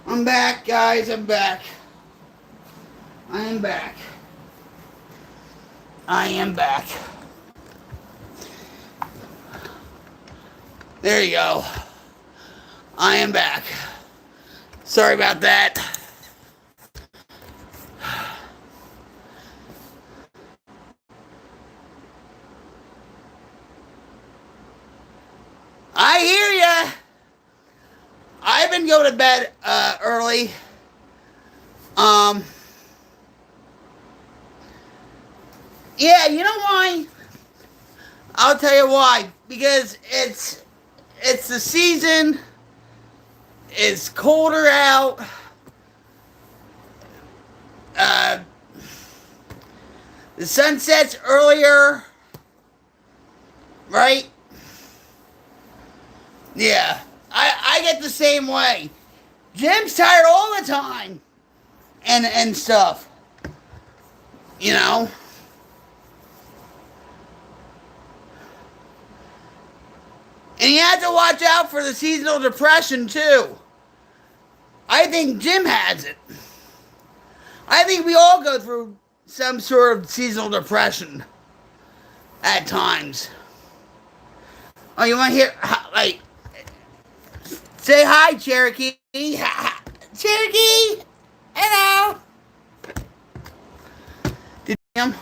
I'm back, guys. I'm back. I am back. I am back. There you go. I am back. Sorry about that. I hear ya. I've been going to bed early. Yeah, you know why? I'll tell you why. Because it's the season. It's colder out. Uh, the sun sets earlier. Right? Yeah. I get the same way. Jim's tired all the time. And stuff. You know? And you have to watch out for the seasonal depression, too. I think Jim has it. I think we all go through some sort of seasonal depression at times. Oh, you want to hear, like, say hi, Cherokee. Cherokee! Hello! Did him?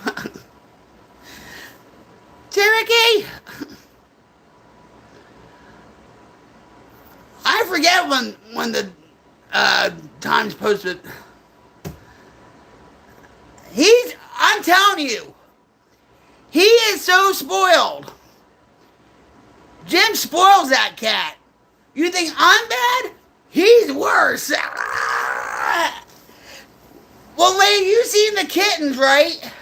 Cherokee! I forget when the Times posted. I'm telling you, he is so spoiled. Jim spoils that cat. You think I'm bad? He's worse. Well, lady, you've seen the kittens, right?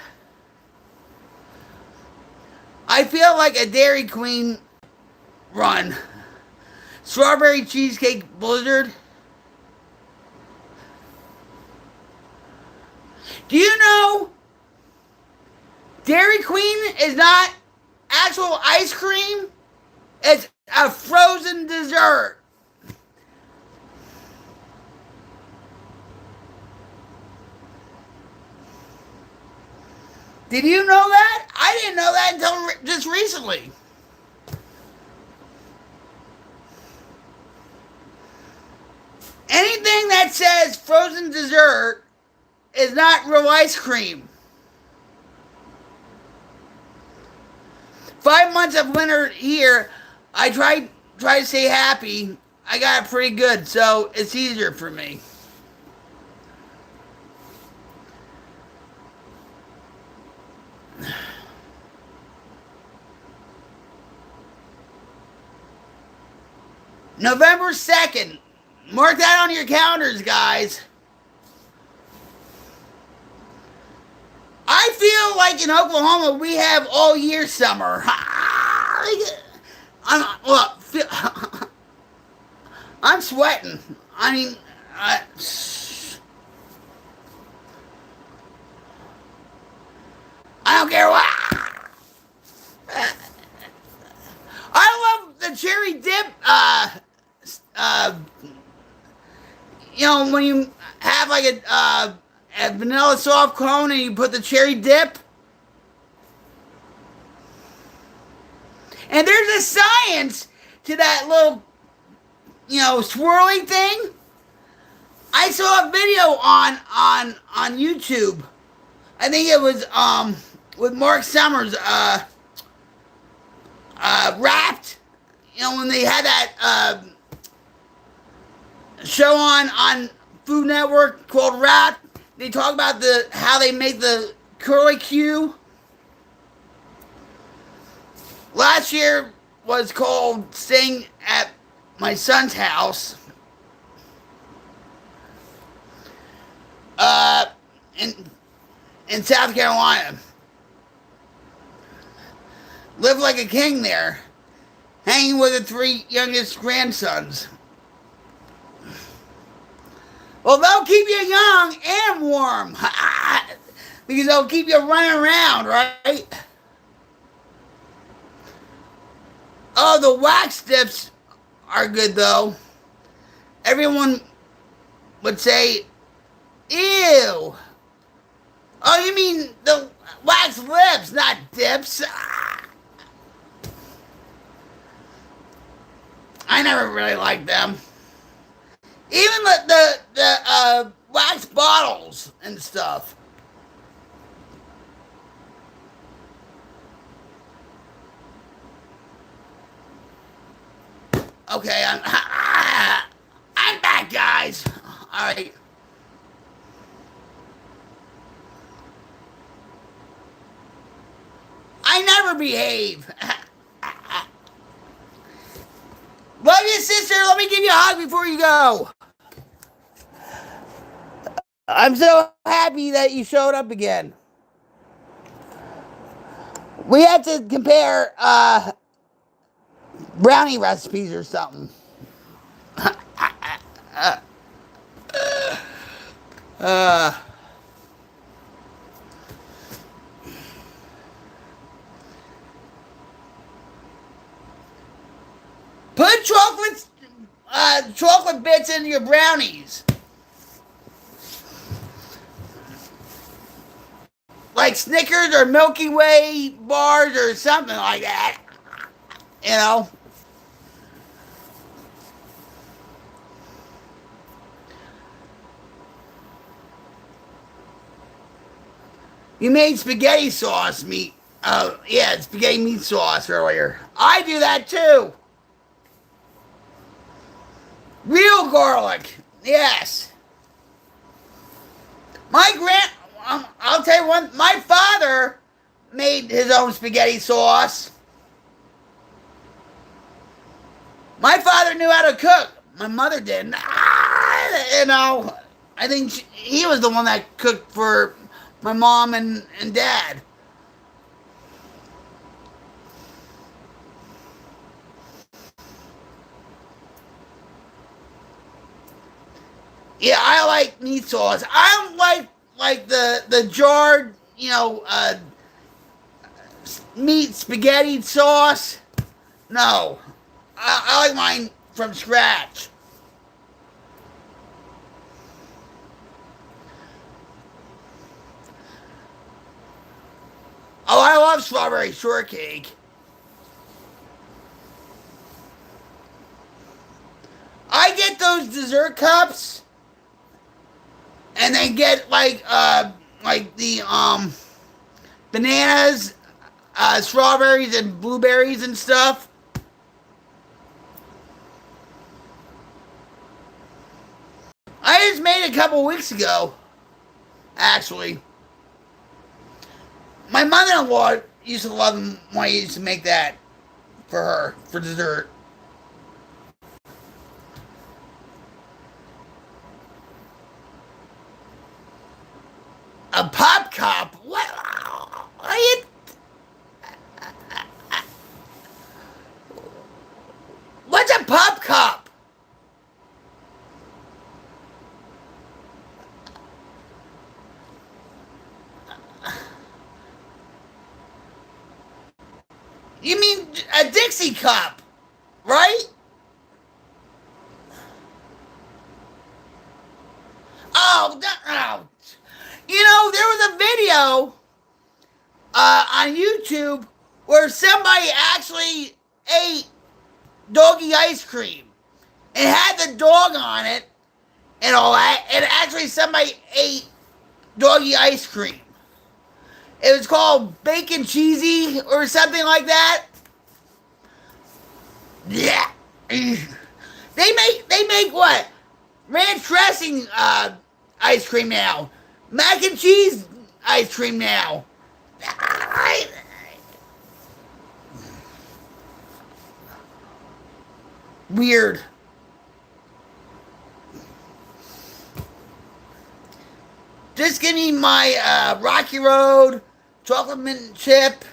I feel like a Dairy Queen run. Strawberry cheesecake blizzard. Do you know Dairy Queen is not actual ice cream? It's a frozen dessert. Did you know that? I didn't know that until just recently. Anything that says frozen dessert is not real ice cream. 5 months of winter here, I try to stay happy. I got it pretty good, so it's easier for me. November 2nd. Mark that on your calendars, guys. I feel like in Oklahoma we have all year summer. I'm sweating. I mean, I don't care what. I love the cherry dip. When you have like a vanilla soft cone and you put the cherry dip. And there's a science to that little, swirly thing. I saw a video on YouTube. I think it was with Mark Summers Wrapped. When they had that show on Food Network called Wrapped. They talk about how they make the curly Q. Last year was called Staying at My Son's House. In South Carolina. Lived like a king there. Hanging with the 3 youngest grandsons. Well, they'll keep you young and warm. Because they'll keep you running around, right? Oh, the wax dips are good, though. Everyone would say, ew. Oh, you mean the wax lips, not dips? I never really liked them. Even the wax bottles and stuff. Okay, I'm back, guys. All right. I never behave. Love you, sister. Let me give you a hug before you go. I'm so happy that you showed up again. We have to compare brownie recipes or something. Uh, Put chocolate bits in your brownies. Like Snickers or Milky Way bars or something like that. You know? You made spaghetti sauce meat. Yeah, spaghetti meat sauce earlier. I do that too. Real garlic. Yes. I'll tell you one, my father made his own spaghetti sauce. My father knew how to cook. My mother didn't. You know, I think he was the one that cooked for my mom and dad. Yeah, I like meat sauce. I don't like the jarred, meat spaghetti sauce. No, I like mine from scratch. Oh, I love strawberry shortcake. I get those dessert cups, and they get like the bananas, strawberries, and blueberries and stuff. I just made it a couple weeks ago, actually. My mother-in-law used to love them when I used to make that for her for dessert. A pop cup? What? Are you? What's a pop cup? You mean a Dixie cup, right? Oh, no. There was a video on YouTube where somebody actually ate doggy ice cream and had the dog on it and all that, and actually somebody ate doggy ice cream. It was called bacon cheesy or something like that. Yeah. They make what? Ranch dressing ice cream now. Mac and cheese ice cream now. Weird. Just give me my Rocky Road chocolate mint chip.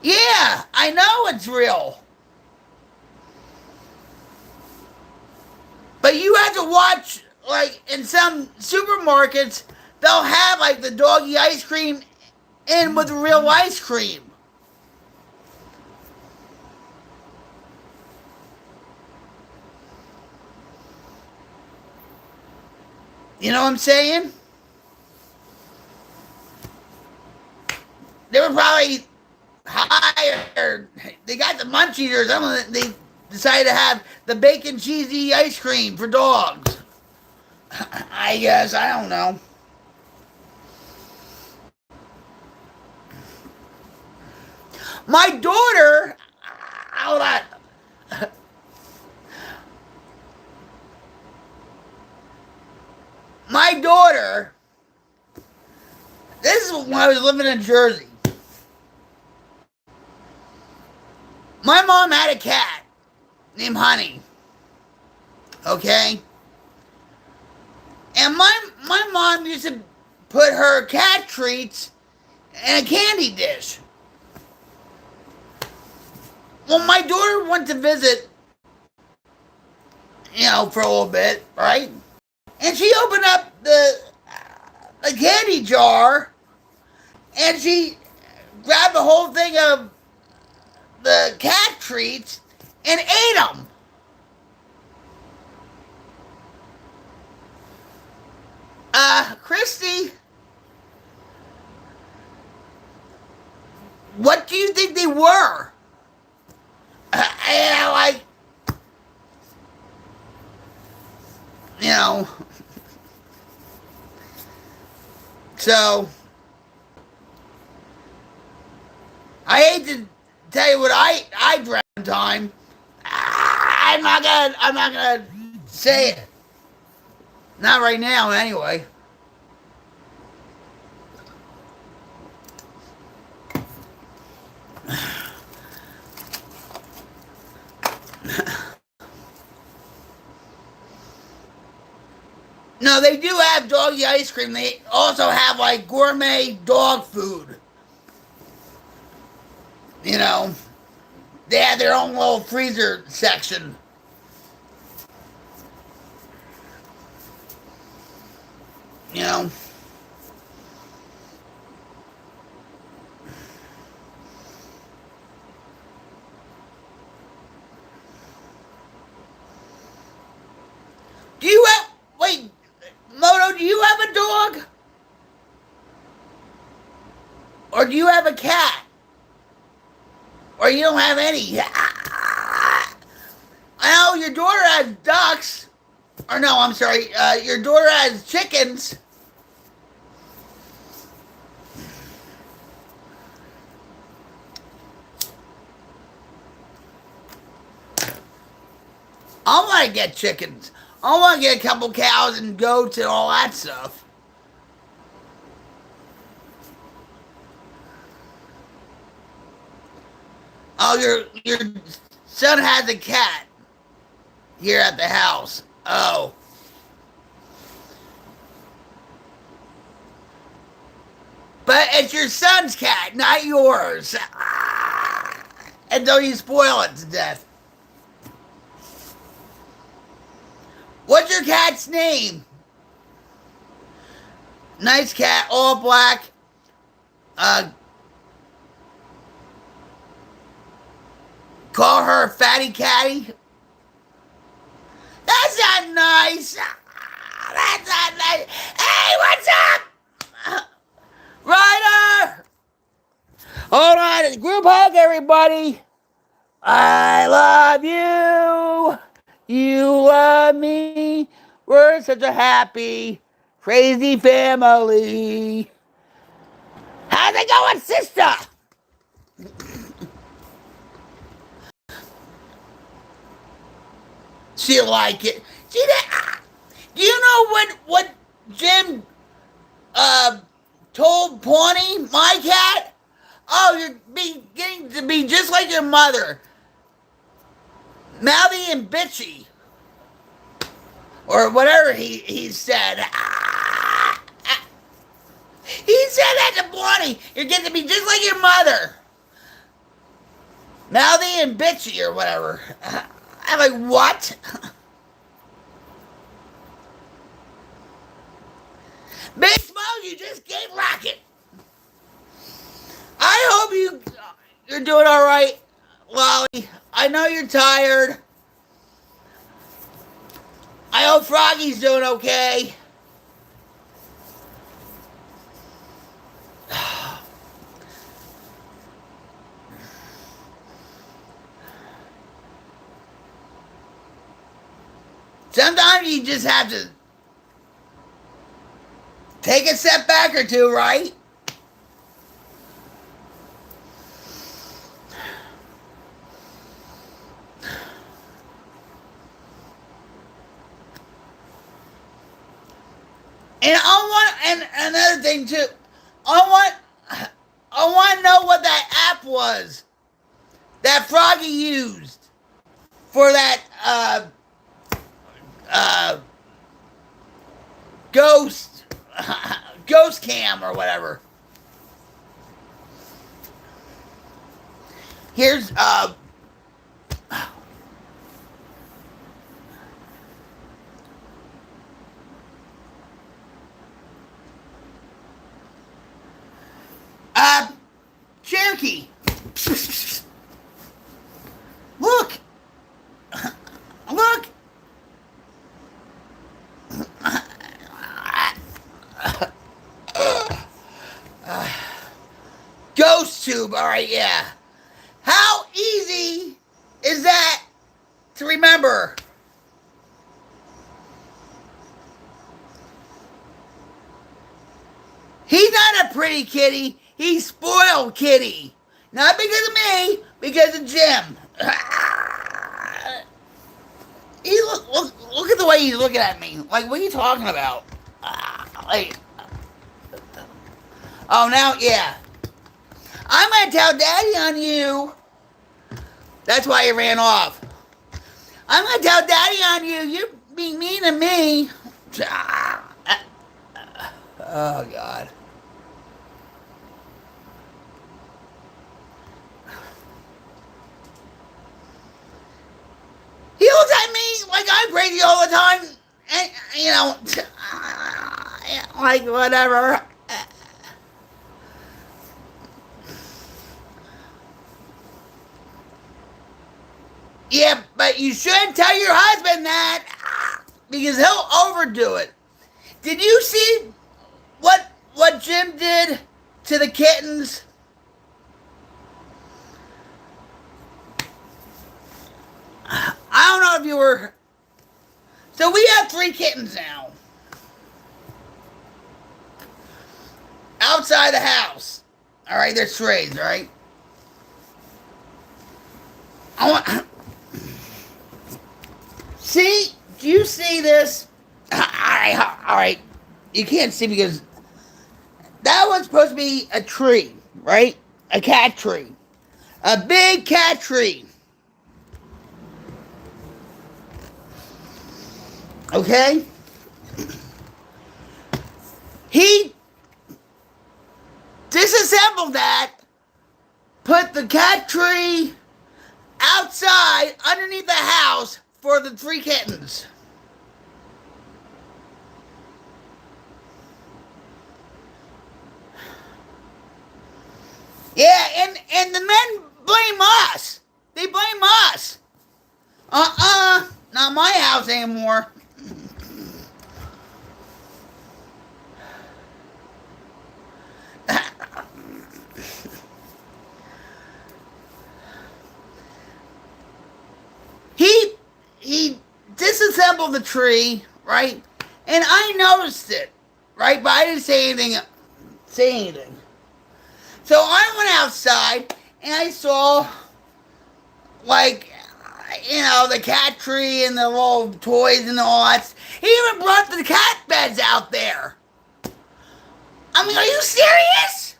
Yeah, I know it's real. But you have to watch, like, in some supermarkets, they'll have, like, the doggy ice cream in with real ice cream. You know what I'm saying? They were probably higher. They got the munchies or something. They decided to have the bacon cheesy ice cream for dogs. I guess. I don't know. My daughter. Hold on. My daughter. This is when I was living in Jersey. My mom had a cat named Honey. Okay? And my mom used to put her cat treats in a candy dish. Well, my daughter went to visit, for a little bit, right? And she opened up the candy jar, and she grabbed the whole thing of the cat treats and ate them. Christy, what do you think they were? Like, you know. So, I hate to tell you what I dread one time. I'm not gonna say it. Not right now, anyway. No, they do have doggy ice cream. They also have like gourmet dog food. You know, they have their own little freezer section. You know. Do you have, wait, Moto, do you have a dog? Or do you have a cat? Or you don't have any? I know your daughter has ducks. Or no, I'm sorry, your daughter has chickens. I want to get chickens. I want to get a couple cows and goats and all that stuff. Oh, your son has a cat here at the house. Oh. But it's your son's cat, not yours. And don't you spoil it to death. What's your cat's name? Nice cat, all black. Call her Fatty Catty. That's not nice. That's not nice. Hey, what's up? Ryder! Hold on, group hug, everybody. I love you. You love me. We're such a happy, crazy family. How's it going, sister? She like it. See that? Do you know what Jim told Pawnee, my cat? Oh, you're getting to be just like your mother. Mouthy and bitchy. Or whatever he said. He said that to Pawnee. You're getting to be just like your mother. Mouthy and bitchy or whatever. I'm like, what? Big Smoke, you just gave rocket. I hope you're doing all right, Lolly. I know you're tired. I hope Froggy's doing okay. Sometimes you just have to take a step back or two, right? And another thing too, I want to know what that app was that that Froggy used for that ghost ghost cam or whatever. Here's Cherokee. Look. Look. Ghost tube. All right, yeah. How easy is that to remember? He's not a pretty kitty. He's spoiled kitty. Not because of me, because of Jim. Look at the way he's looking at me. Like, what are you talking about? Like, oh, now, yeah. I'm going to tell Daddy on you. That's why he ran off. I'm going to tell Daddy on you. You're being mean to me. Oh, God. He looks at me like I'm crazy all the time. And, you know, like, whatever. Yeah, but you shouldn't tell your husband that because he'll overdo it. Did you see what Jim did to the kittens? I don't know if you were. So we have 3 kittens now. Outside the house. Alright, they're strays, alright? I want. See? Do you see this? Alright. You can't see because that was supposed to be a tree, right? A cat tree. A big cat tree. Okay? He disassembled that, put the cat tree outside underneath the house for the 3 kittens. Yeah, and the men blame us. They blame us. Not my house anymore. He disassembled the tree, right? And I noticed it, right? But I didn't say anything. So I went outside and I saw, like, you know, the cat tree and the little toys and all that. He even brought the cat beds out there. I mean, are you serious?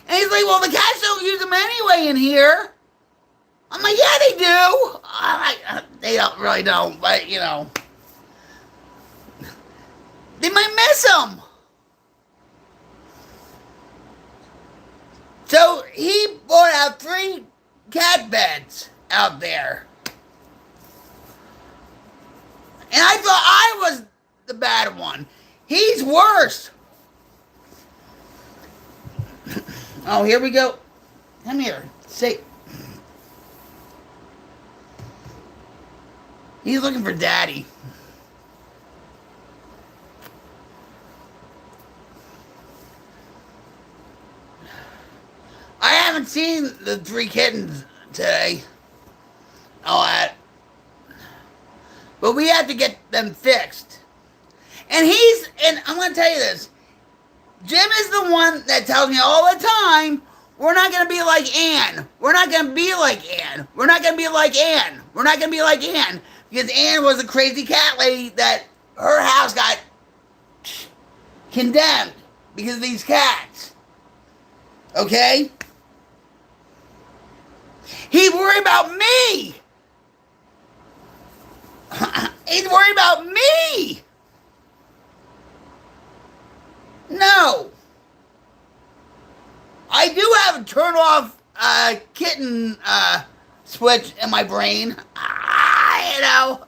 And he's like, well, the cats don't use them anyway in here. I'm like, yeah, they do. They really don't, but, you know. They might miss them. So he bought out 3 cat beds out there. And I thought I was the bad one. He's worse. Oh, here we go. Come here. Say. He's looking for Daddy. I haven't seen the 3 kittens today. All that. But we have to get them fixed. And I'm going to tell you this. Jim is the one that tells me all the time, we're not going to be like Ann. We're not going to be like Ann. We're not going to be like Ann. We're not going to be like Ann. Because Ann was a crazy cat lady that her house got condemned because of these cats. Okay? He's worried about me. He's worried about me. No. I do have a turn off kitten switch in my brain. You know.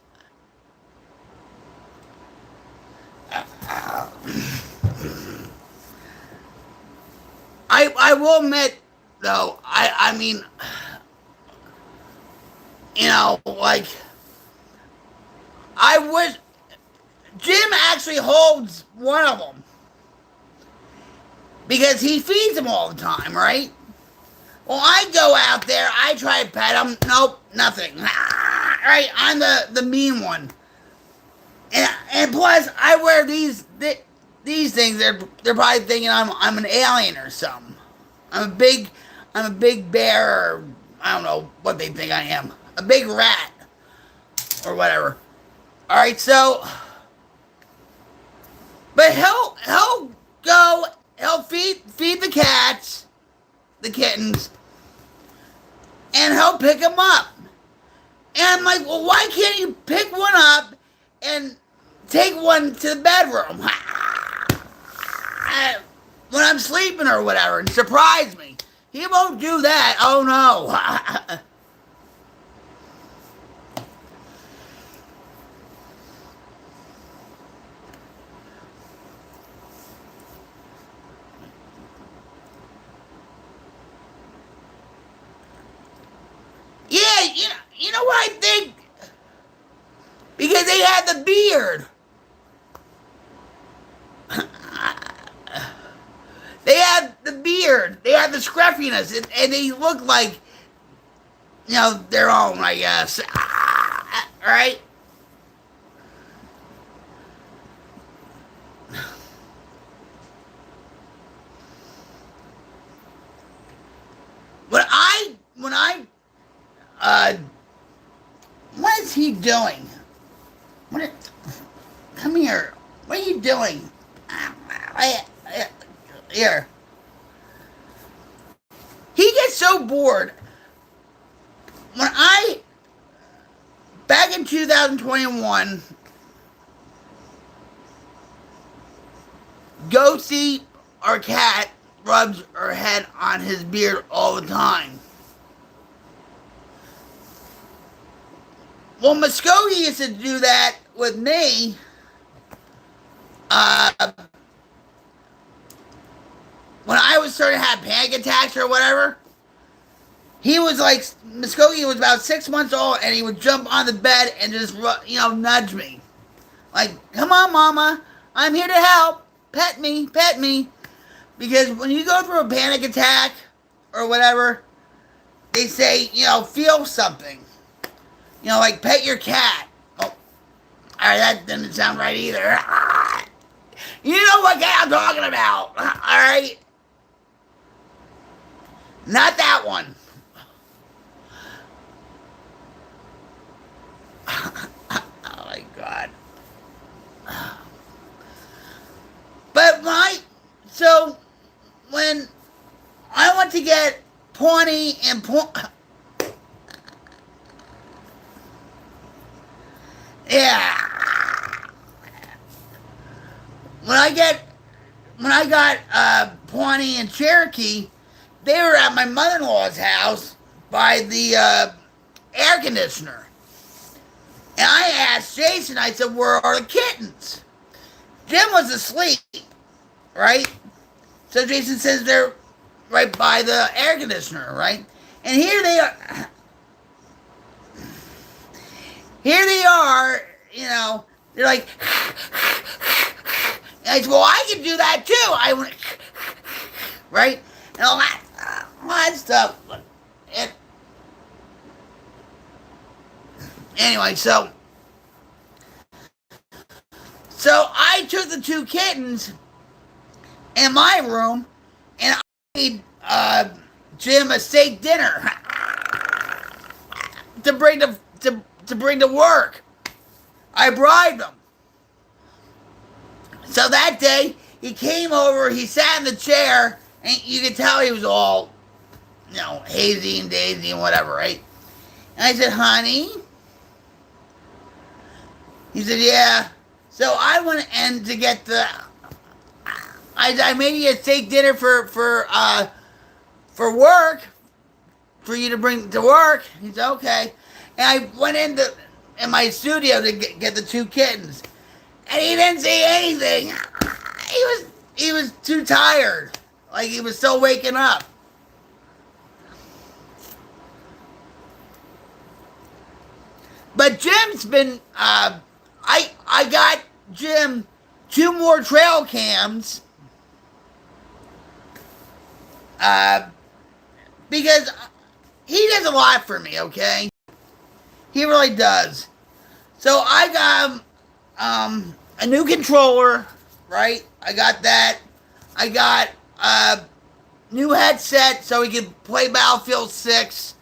I will admit though, I mean, you know, like, I wish Jim actually holds one of them because he feeds them all the time, right? Well, I go out there, I try to pet him, nope, nothing. Right, I'm the mean one, and plus I wear these things. They're probably thinking I'm an alien or something. I'm a big bear, or I don't know what they think I am. A big rat or whatever. All right, so, but he'll go, he'll feed the cats, the kittens, and he'll pick them up. And I'm like, well, why can't you pick one up and take one to the bedroom when I'm sleeping or whatever and surprise me? He won't do that. Oh no. Yeah, you know what I think? Because they had the beard. They had the beard. They had the scruffiness. And they look like, you know, their own, I guess. Right? What is he doing? Come here. What are you doing? Here. He gets so bored. Back in 2021, Ghosty, our cat, rubs her head on his beard all the time. Well, Muskogee used to do that with me. When I was starting to have panic attacks or whatever, he was like, Muskogee was about 6 months old, and he would jump on the bed and just, nudge me. Like, come on, mama, I'm here to help. Pet me, pet me. Because when you go through a panic attack or whatever, they say, feel something. Like pet your cat. Oh, all right, that didn't sound right either. You know what cat I'm talking about, all right? Not that one. Oh my God. But when I went to get Pawnee and yeah. When I got Pawnee and Cherokee, they were at my mother-in-law's house by the air conditioner. And I asked Jason, I said, where are the kittens? Jim was asleep, right? So Jason says they're right by the air conditioner, right? And here they are. Here they are, they're like, and I said, well, I can do that too. I went, right? And all that stuff. Anyway, so I took the two kittens in my room and I made Jim a steak dinner to bring to work. I bribed him. So that day, he came over, he sat in the chair, and you could tell he was all Hazy and Daisy and whatever, right? And I said, honey. He said, yeah. So I went in to get the. I made you a steak dinner for work for you to bring to work. He said, okay. And I went in my studio to get the two kittens, and he didn't say anything. He was too tired, like he was still waking up. But Jim's been. I got Jim two more trail cams. Uh, because he does a lot for me. Okay, he really does. So I got him a new controller, right? I got that. I got a new headset so he can play Battlefield 6.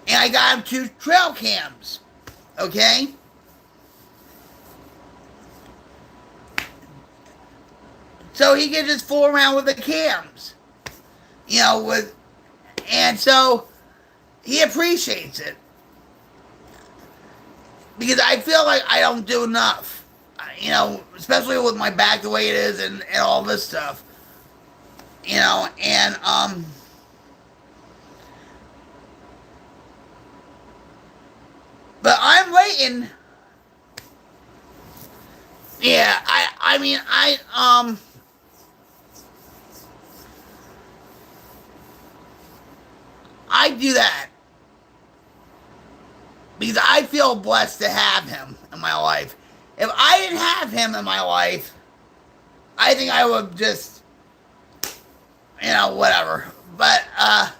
And I got him two trail cams, okay? So he can just fool around with the cams, and so he appreciates it because I feel like I don't do enough, especially with my back the way it is and all this stuff, and but I'm waiting. Yeah, I mean I do that because I feel blessed to have him in my life. If I didn't have him in my life, I think I would just, whatever. But I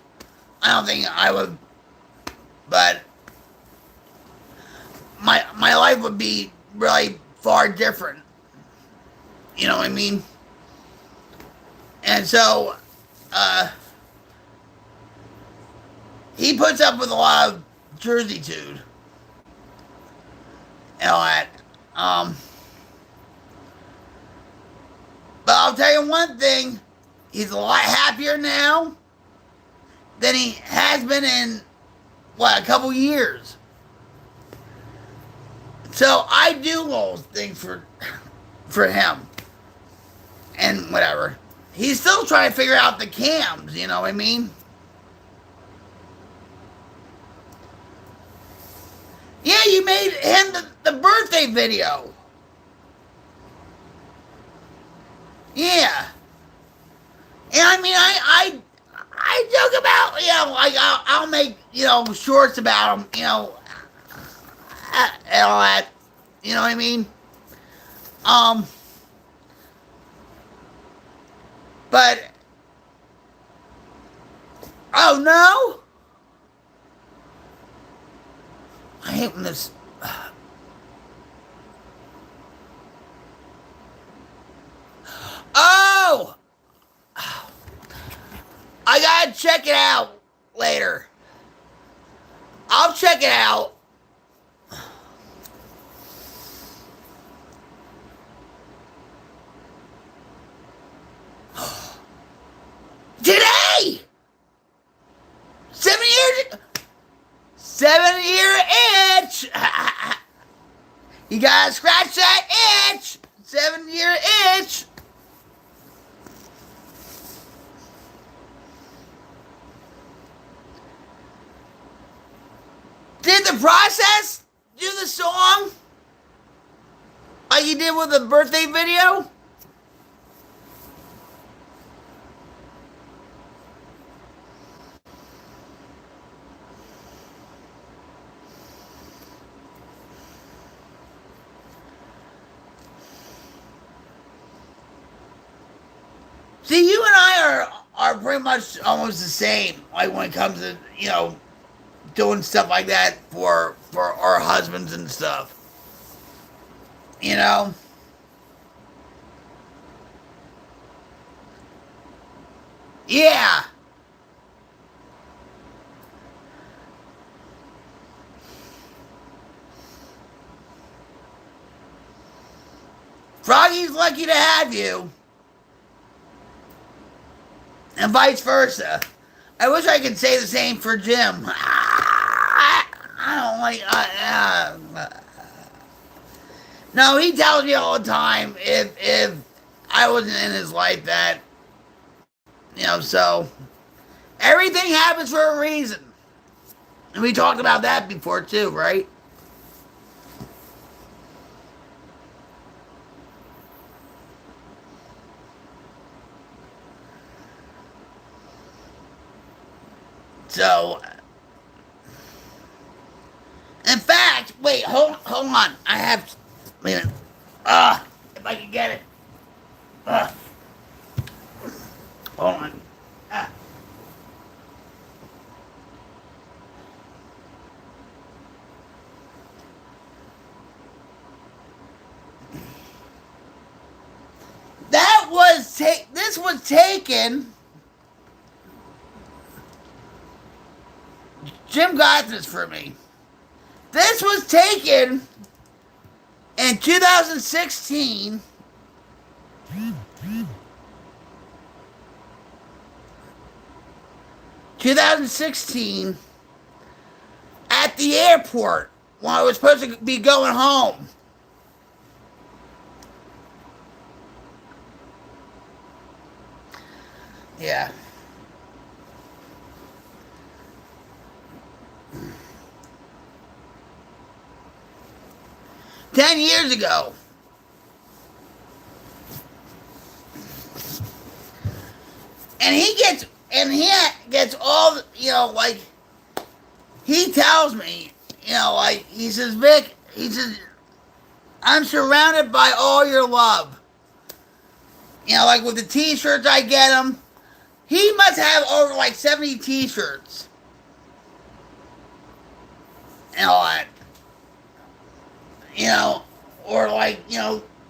don't think I would. But my life would be really far different. You know what I mean? And so, he puts up with a lot of Jersey-tude and all that. But I'll tell you one thing, he's a lot happier now than he has been in, a couple years. So I do little things for him and whatever. He's still trying to figure out the cams, you know what I mean? Yeah, you made him the birthday video. Yeah. And I mean, I joke about, like I'll make, shorts about him, and all that. You know what I mean? But, oh no? I hate when this. Oh! I gotta check it out later. I'll check it out. Today! 7 years. 7-year itch. You gotta scratch that itch. 7-year itch. Did the process do the song like you did with the birthday video? See, you and I are pretty much almost the same. Like when it comes to doing stuff like that for our husbands and stuff. You know. Yeah. Froggy's lucky to have you. And vice versa. I wish I could say the same for Jim. I don't like. No, he tells me all the time if I wasn't in his life that so everything happens for a reason. And we talked about that before too, right? So, in fact, wait, hold on. I have, wait a minute. If I can get it. Hold on. Ah. This was taken. Jim got this for me. This was taken in 2016. 2016 at the airport when I was supposed to be going home. Yeah. 10 years ago. And he gets all, like, he tells me, like, he says, Vic, he says, I'm surrounded by all your love. Like with the t-shirts I get him, he must have over like 70 t-shirts. And all that. Or like,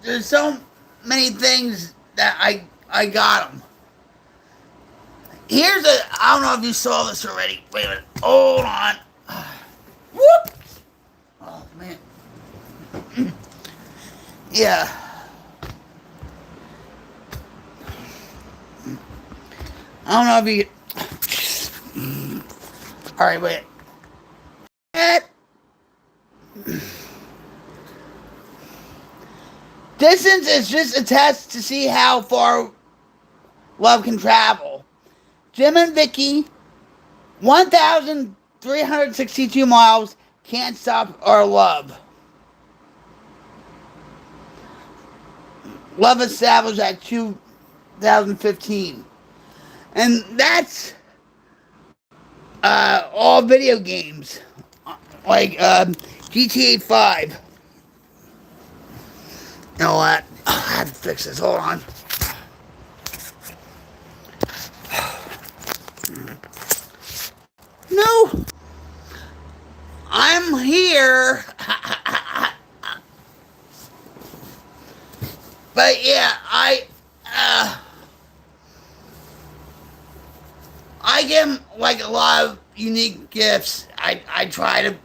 there's so many things that I got him. I don't know if you saw this already. Wait a minute. Hold on. Whoop! Oh, man. Yeah. I don't know if you... Alright, wait. Distance is just a test to see how far love can travel. Jim and Vicky, 1,362 miles, can't stop our love. Love established at 2015. And that's all video games. Like GTA 5. You know what? I have to fix this. Hold on. No. I'm here. But yeah, I give him like a lot of unique gifts. I try to,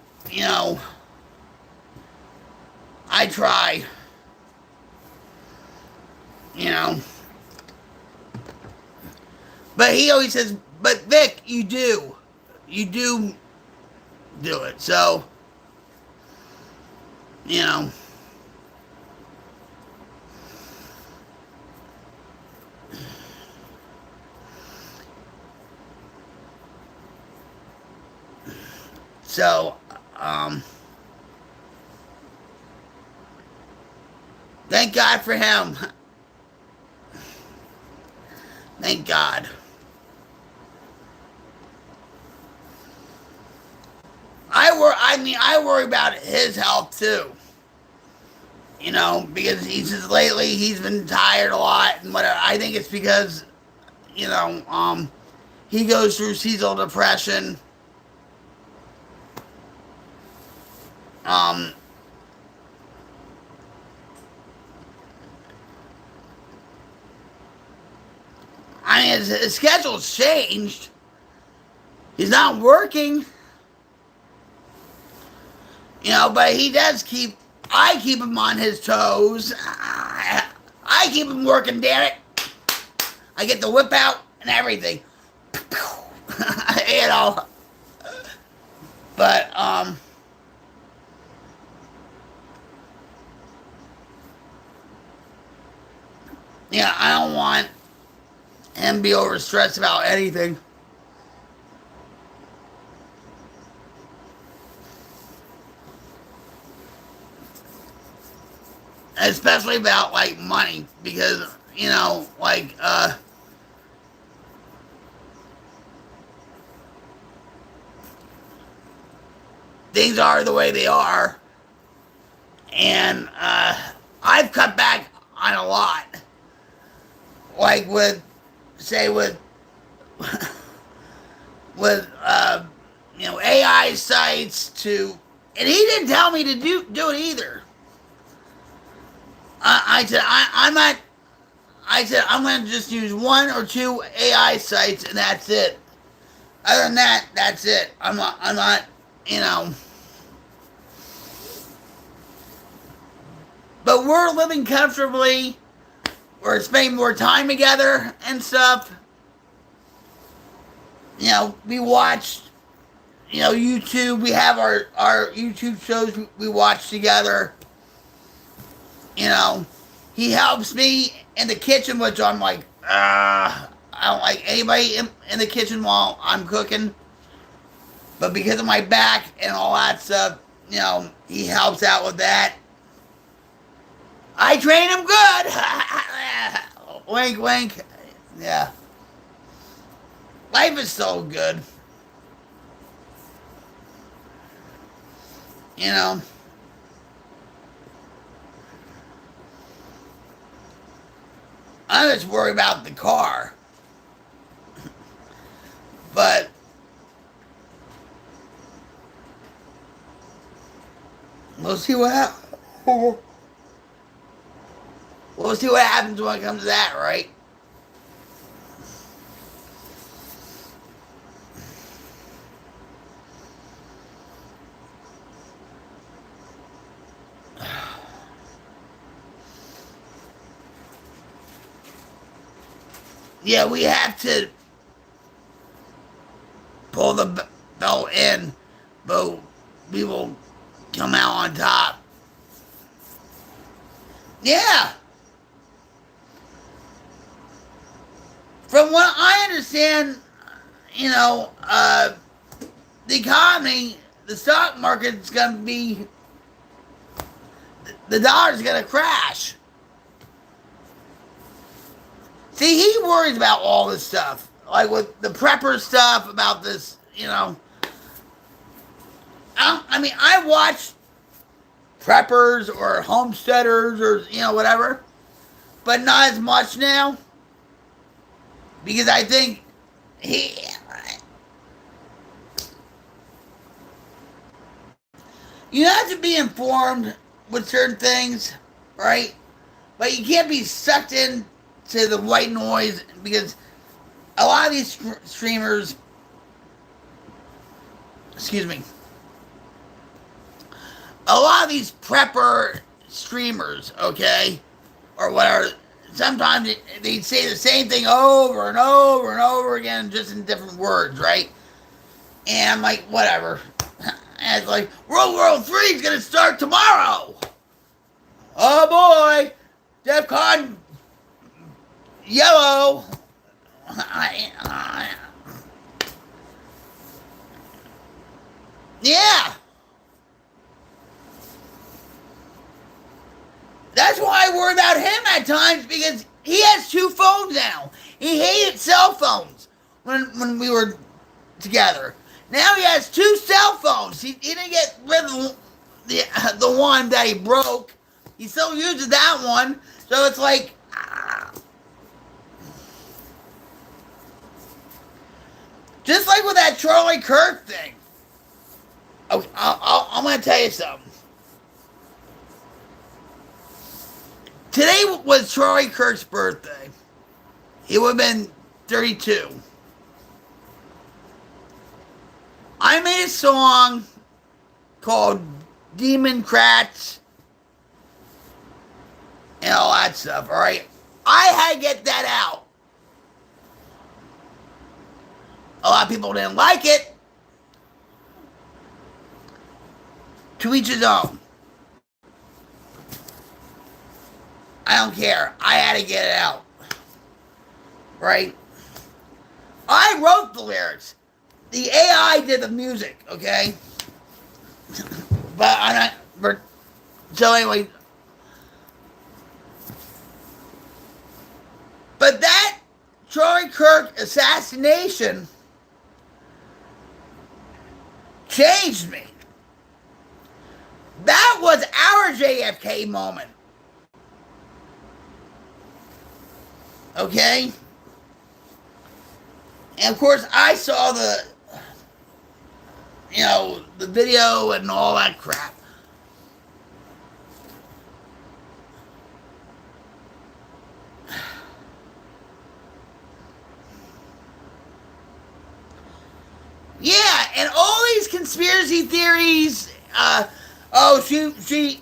I try. But he always says, but Vic, you do do it. So, so, thank God for him. Thank God. I worry about his health too. Because he says lately he's been tired a lot and whatever. I think it's because, he goes through seasonal depression. I mean, his schedule's changed. He's not working. But he does I keep him on his toes. I keep him working, damn it. I get the whip out and everything. you know. But yeah, I don't want him to be overstressed about anything. Especially about like money, because like things are the way they are, and I've cut back on a lot. Like with, say, with AI sites to, and he didn't tell me to do it either. I said I'm not. I said I'm going to just use one or two AI sites, and that's it. Other than that, that's it. I'm not. I'm not. You know. But we're living comfortably. We're spending more time together and stuff. We watch, YouTube. We have our YouTube shows we watch together. You know, he helps me in the kitchen, which I'm like, I don't like anybody in the kitchen while I'm cooking. But because of my back and all that stuff, he helps out with that. I train him good. Wink, wink. Yeah. Life is so good. You know. I'm just worried about the car. But we'll see what happens. We'll see what happens when it comes to that, right? Yeah, we have to pull the belt in, but we will come out on top. Yeah. From what I understand, the economy, the stock market's going to be, the dollar's going to crash. See, he worries about all this stuff. Like with the prepper stuff about this, I watch preppers or homesteaders or, whatever, but not as much now. Because I think you have to be informed with certain things, right? But you can't be sucked in to the white noise, because a lot of these streamers, excuse me, a lot of these prepper streamers, okay, or whatever, sometimes they say the same thing over and over and over again, just in different words, right? And I'm like, whatever. And it's like, World War III is going to start tomorrow. Oh boy, DEFCON yellow. Yeah. That's why I worry about him at times, because he has two phones now. He hated cell phones when we were together. Now he has two cell phones. He didn't get rid of the one that he broke. He still uses that one. So it's like, just like with that Charlie Kirk thing. Okay, I'm going to tell you something. Today was Charlie Kirk's birthday. He would have been 32. I made a song called Demon Crats and all that stuff, alright? I had to get that out A lot of people didn't like it. To each his own. I don't care. I had to get it out. Right? I wrote the lyrics. The AI did the music, okay? But I'm not. So anyway. But that Charlie Kirk assassination changed me. That was our JFK moment. Okay? And of course, I saw the video and all that crap. Yeah, and all these conspiracy theories, she,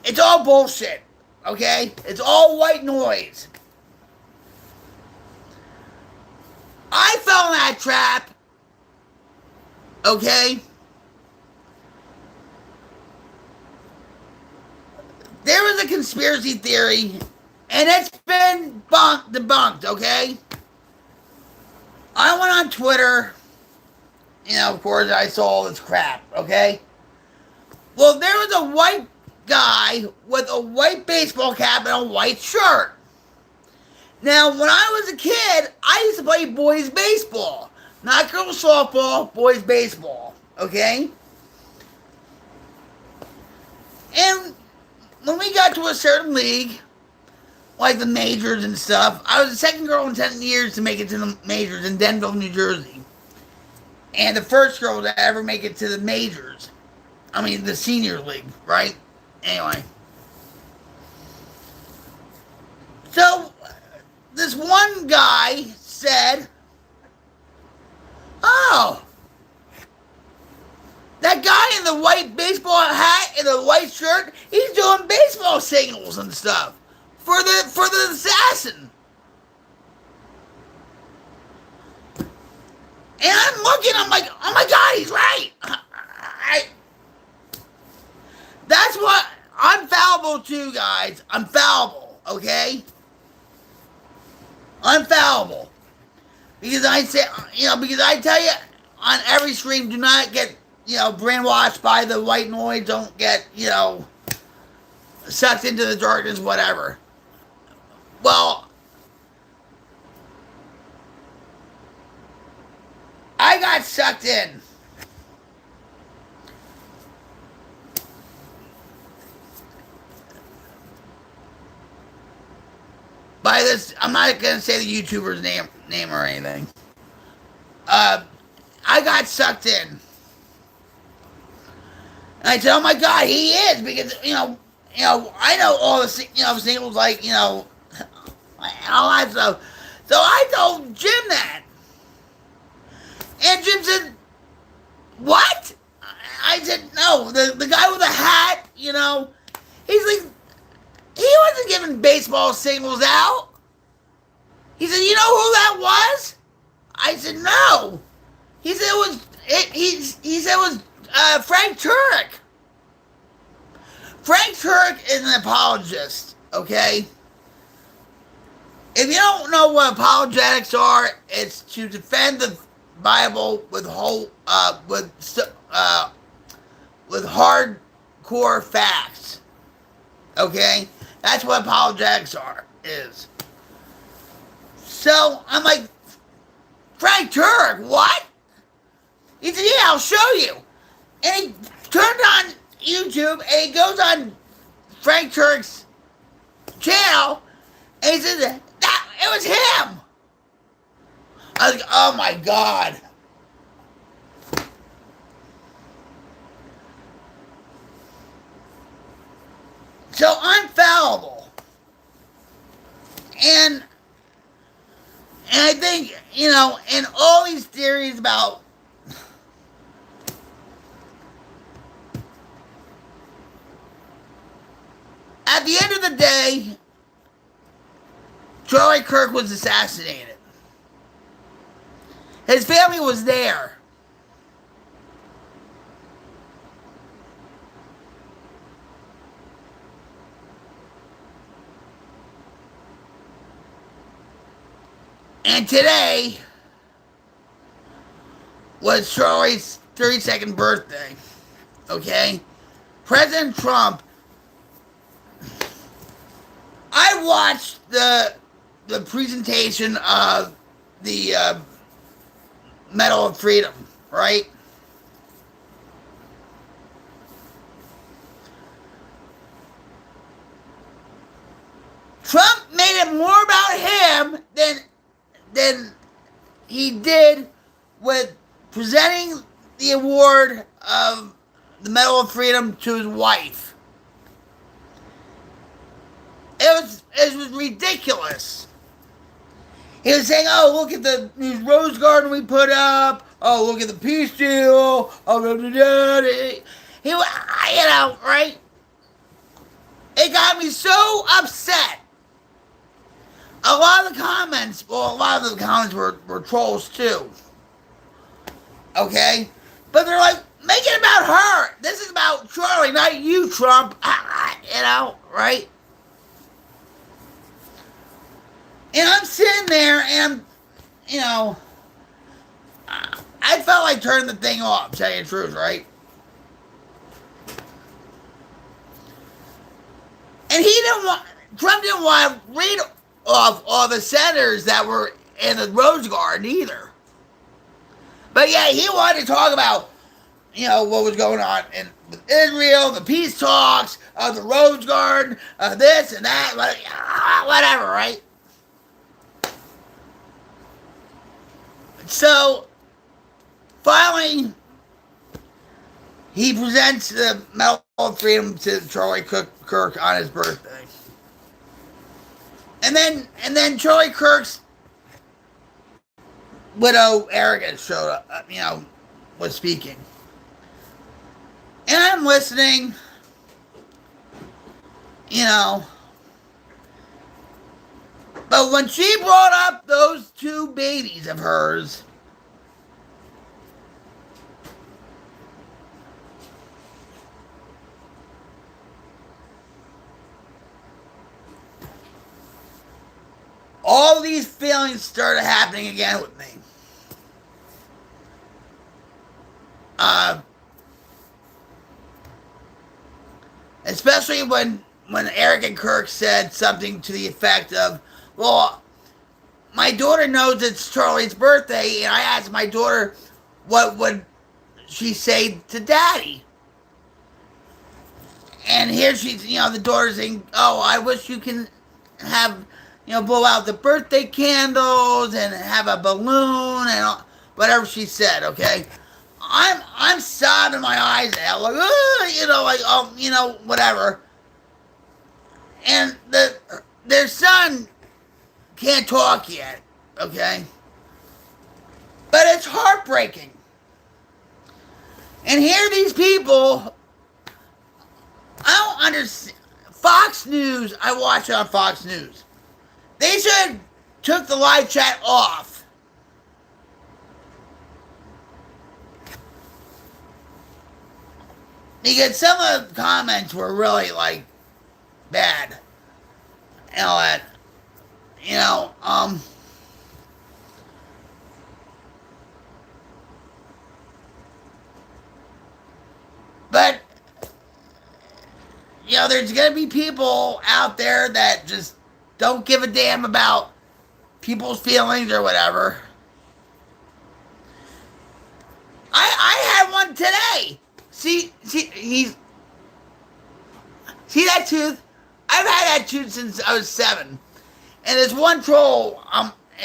it's all bullshit, okay? It's all white noise. I fell in that trap, okay? There was a conspiracy theory, and it's been debunked, okay? I went on Twitter, of course, I saw all this crap, okay? Well, there was a white guy with a white baseball cap and a white shirt. Now, when I was a kid, I used to play boys baseball. Not girls softball, boys baseball, okay? And when we got to a certain league, like the majors and stuff, I was the second girl in 10 years to make it to the majors in Denville, New Jersey. And the first girl to ever make it to the majors. I mean, the senior league, right? Anyway. So, this one guy said, oh, that guy in the white baseball hat and the white shirt, he's doing baseball signals and stuff for the assassin. And I'm looking, I'm like, oh my God, he's right. That's what, I'm fallible too, guys. I'm fallible, okay? I'm fallible. Because I say, because I tell you on every stream, do not get, brainwashed by the white noise. Don't get, sucked into the darkness, whatever. Well, I got sucked in. By this, I'm not going to say the YouTuber's name or anything. I got sucked in. And I said, oh my God, he is, because, I know all the, singles, like, all that stuff. So I told Jim that. And Jim said, what? I said, no, the guy with the hat, he's like, he wasn't giving baseball signals out. He said, you know who that was? I said, no. He said it was Frank Turek. Frank Turek is an apologist, okay? If you don't know what apologetics are, it's to defend the Bible with hardcore facts. Okay? That's what apologetics is. So I'm like, Frank Turek, what? He said, yeah, I'll show you. And he turned on YouTube and he goes on Frank Turek's channel and he says, that it was him. I was like, oh my God. So I'm fallible. And I think, and all these theories about at the end of the day, Charlie Kirk was assassinated. His family was there. And today was Charlie's 32nd birthday. Okay? President Trump. I watched the presentation of the Medal of Freedom, right? Trump made it more about him than he did with presenting the award of the Medal of Freedom to his wife. It was ridiculous. He was saying, "Oh, look at the rose garden we put up. Oh, look at the peace deal. Oh, blah, blah, blah." He, right? It got me so upset. A lot of the comments were trolls too. Okay? But they're like, make it about her. This is about Charlie, not you, Trump. Right? And I'm sitting there and I felt like turning the thing off, tell you the truth, right? And Trump didn't want to read off all the senators that were in the Rose Garden either. But yeah, he wanted to talk about, what was going on in Israel, the peace talks, the Rose Garden, this and that, whatever, right? So, finally, he presents the Medal of Freedom to Charlie Kirk on his birthday. And then Charlie Kirk's widow, Erica, showed up, was speaking. And I'm listening, But when she brought up those two babies of hers, all these feelings started happening again with me. Especially when Eric and Kirk said something to the effect of, well, my daughter knows it's Charlie's birthday, and I asked my daughter what would she say to Daddy. And here she's, the daughter's saying, oh, I wish you can have, blow out the birthday candles and have a balloon and whatever she said, okay? I'm sobbing my eyes out, like, whatever. And their son can't talk yet, okay? But it's heartbreaking. And here these people, I don't understand. Fox News, I watch it on Fox News. They should have took the live chat off. Because some of the comments were really, bad. And all that. But, there's going to be people out there that just don't give a damn about people's feelings or whatever. I had one today. See that tooth? I've had that tooth since I was 7. And there's one troll,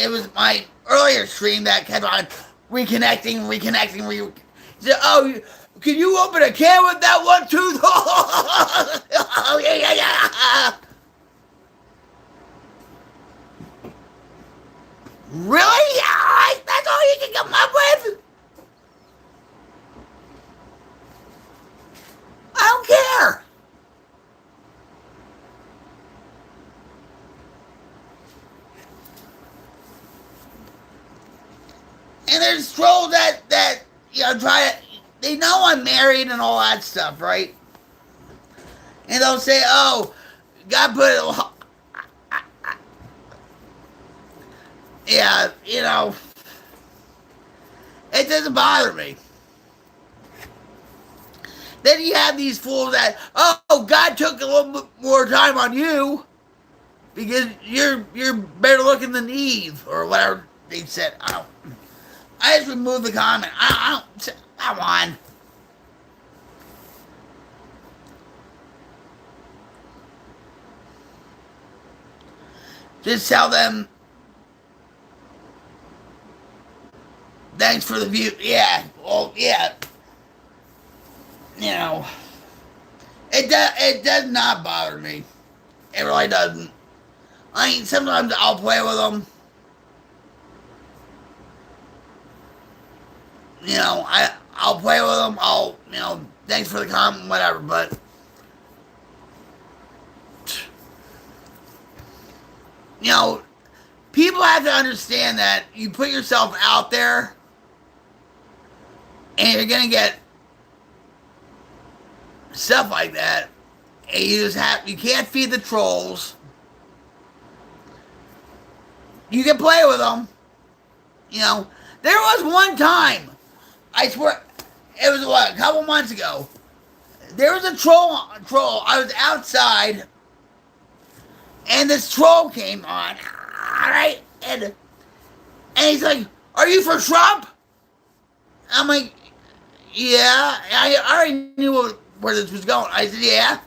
it was my earlier stream that kept on reconnecting. He said, oh, can you open a can with that one tooth? Oh, yeah. Really? Yeah, that's all you can come up with? I don't care. trolls that try to, they know I'm married and all that stuff, right? And they'll say, "Oh, God put it." Yeah, it doesn't bother me. Then you have these fools that, "Oh, God took a little bit more time on you because you're better looking than Eve," or whatever they said. I just removed the comment. I don't. Come on. Just tell them, "Thanks for the view." Yeah. Well, yeah. You know, it does not bother me. It really doesn't. I mean, sometimes I'll play with them. I'll play with them. Thanks for the comment, whatever. But you know, people have to understand that you put yourself out there, and you're gonna get stuff like that. And you can't feed the trolls. You can play with them. There was one time, I swear, it was a couple months ago. There was a troll. I was outside, and this troll came on. All right, and he's like, "Are you for Trump?" I'm like, "Yeah." I already knew where this was going. I said, "Yeah."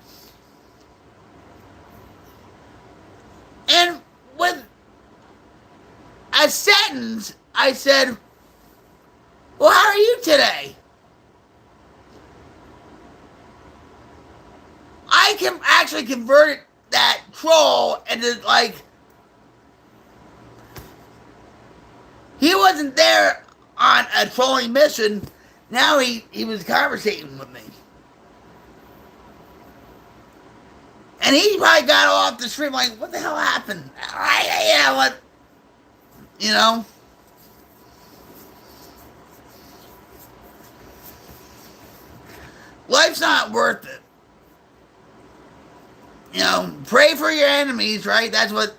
And with a sentence, I said, "Well, how are you today?" I can actually convert that troll into, like, he wasn't there on a trolling mission. Now he was conversating with me. And he probably got off the stream like, "What the hell happened?" Yeah, what? You know? Life's not worth it. Pray for your enemies, right? That's what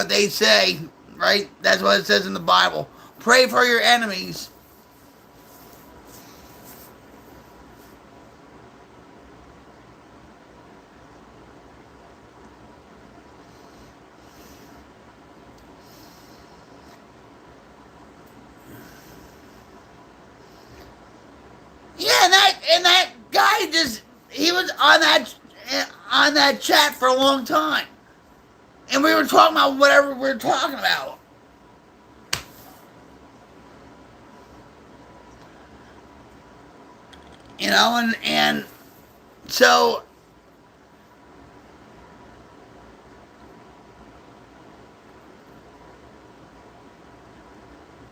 they say, right? That's what it says in the Bible. Pray for your enemies. Yeah, and that guy he was on that chat for a long time. And we were talking about whatever we were talking about. And so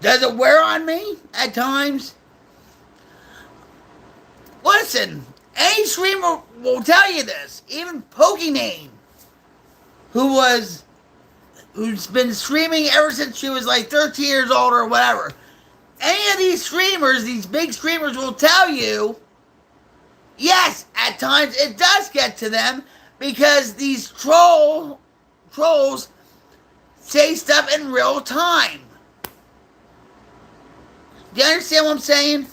does it wear on me at times? Listen, any streamer will tell you this. Even Pokimane, who's been streaming ever since she was like 13 years old or whatever. Any of these streamers, these big streamers, will tell you, yes, at times it does get to them because these trolls say stuff in real time. Do you understand what I'm saying?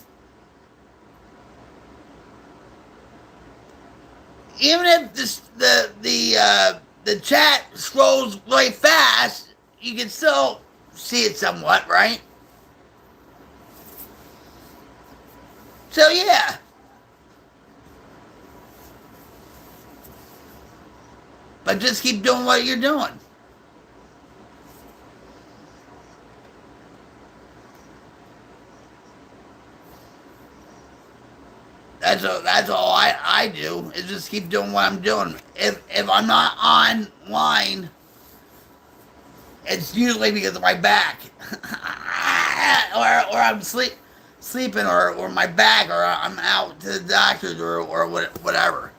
Even if the chat scrolls really fast, you can still see it somewhat, right? So yeah. But just keep doing what you're doing. That's all I do is just keep doing what I'm doing. If I'm not online, it's usually because of my back, or I'm sleeping, or my back, or I'm out to the doctors, or whatever,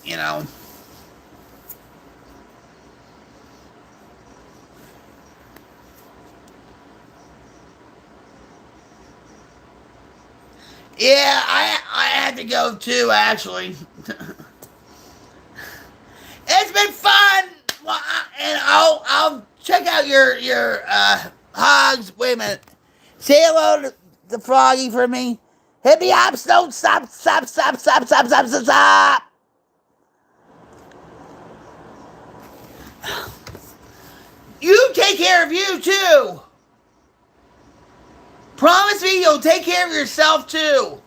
you know. Yeah, I had to go too, actually. It's been fun. Well, and I'll check out your hogs. Wait a minute. Say hello to Froggy for me. Hit me up. Don't stop, stop, stop, stop, stop, stop, stop, stop. You take care of you too. Promise me you'll take care of yourself too.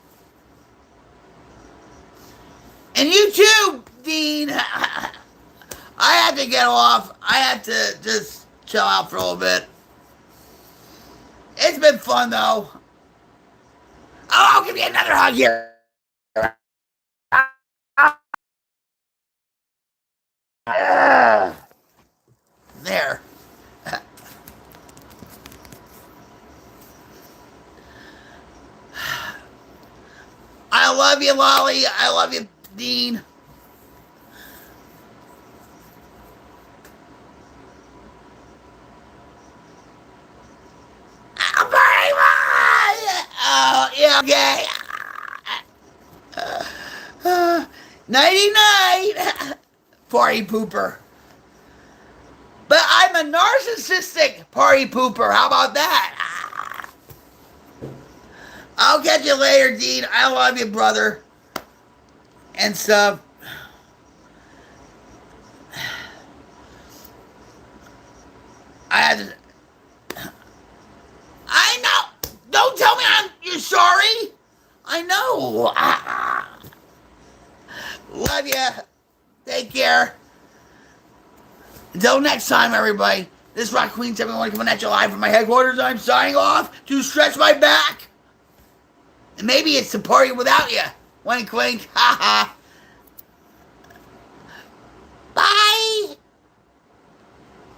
And you too, Dean. I have to get off. I have to just chill out for a little bit. It's been fun though. Oh, I'll give you another hug here. There. I love you, Lolly. I love you, Dean. Oh, yeah, okay. Nighty night. Party pooper. But I'm a narcissistic party pooper. How about that? I'll catch you later, Dean. I love you, brother. And stuff. I had to. I know. Don't tell me you're sorry. I know. Love you. Take care. Until next time, everybody. This is Rock Queen 71 coming at you live from my headquarters. I'm signing off to stretch my back. And maybe it's a party without you. Wink, wink. Ha ha.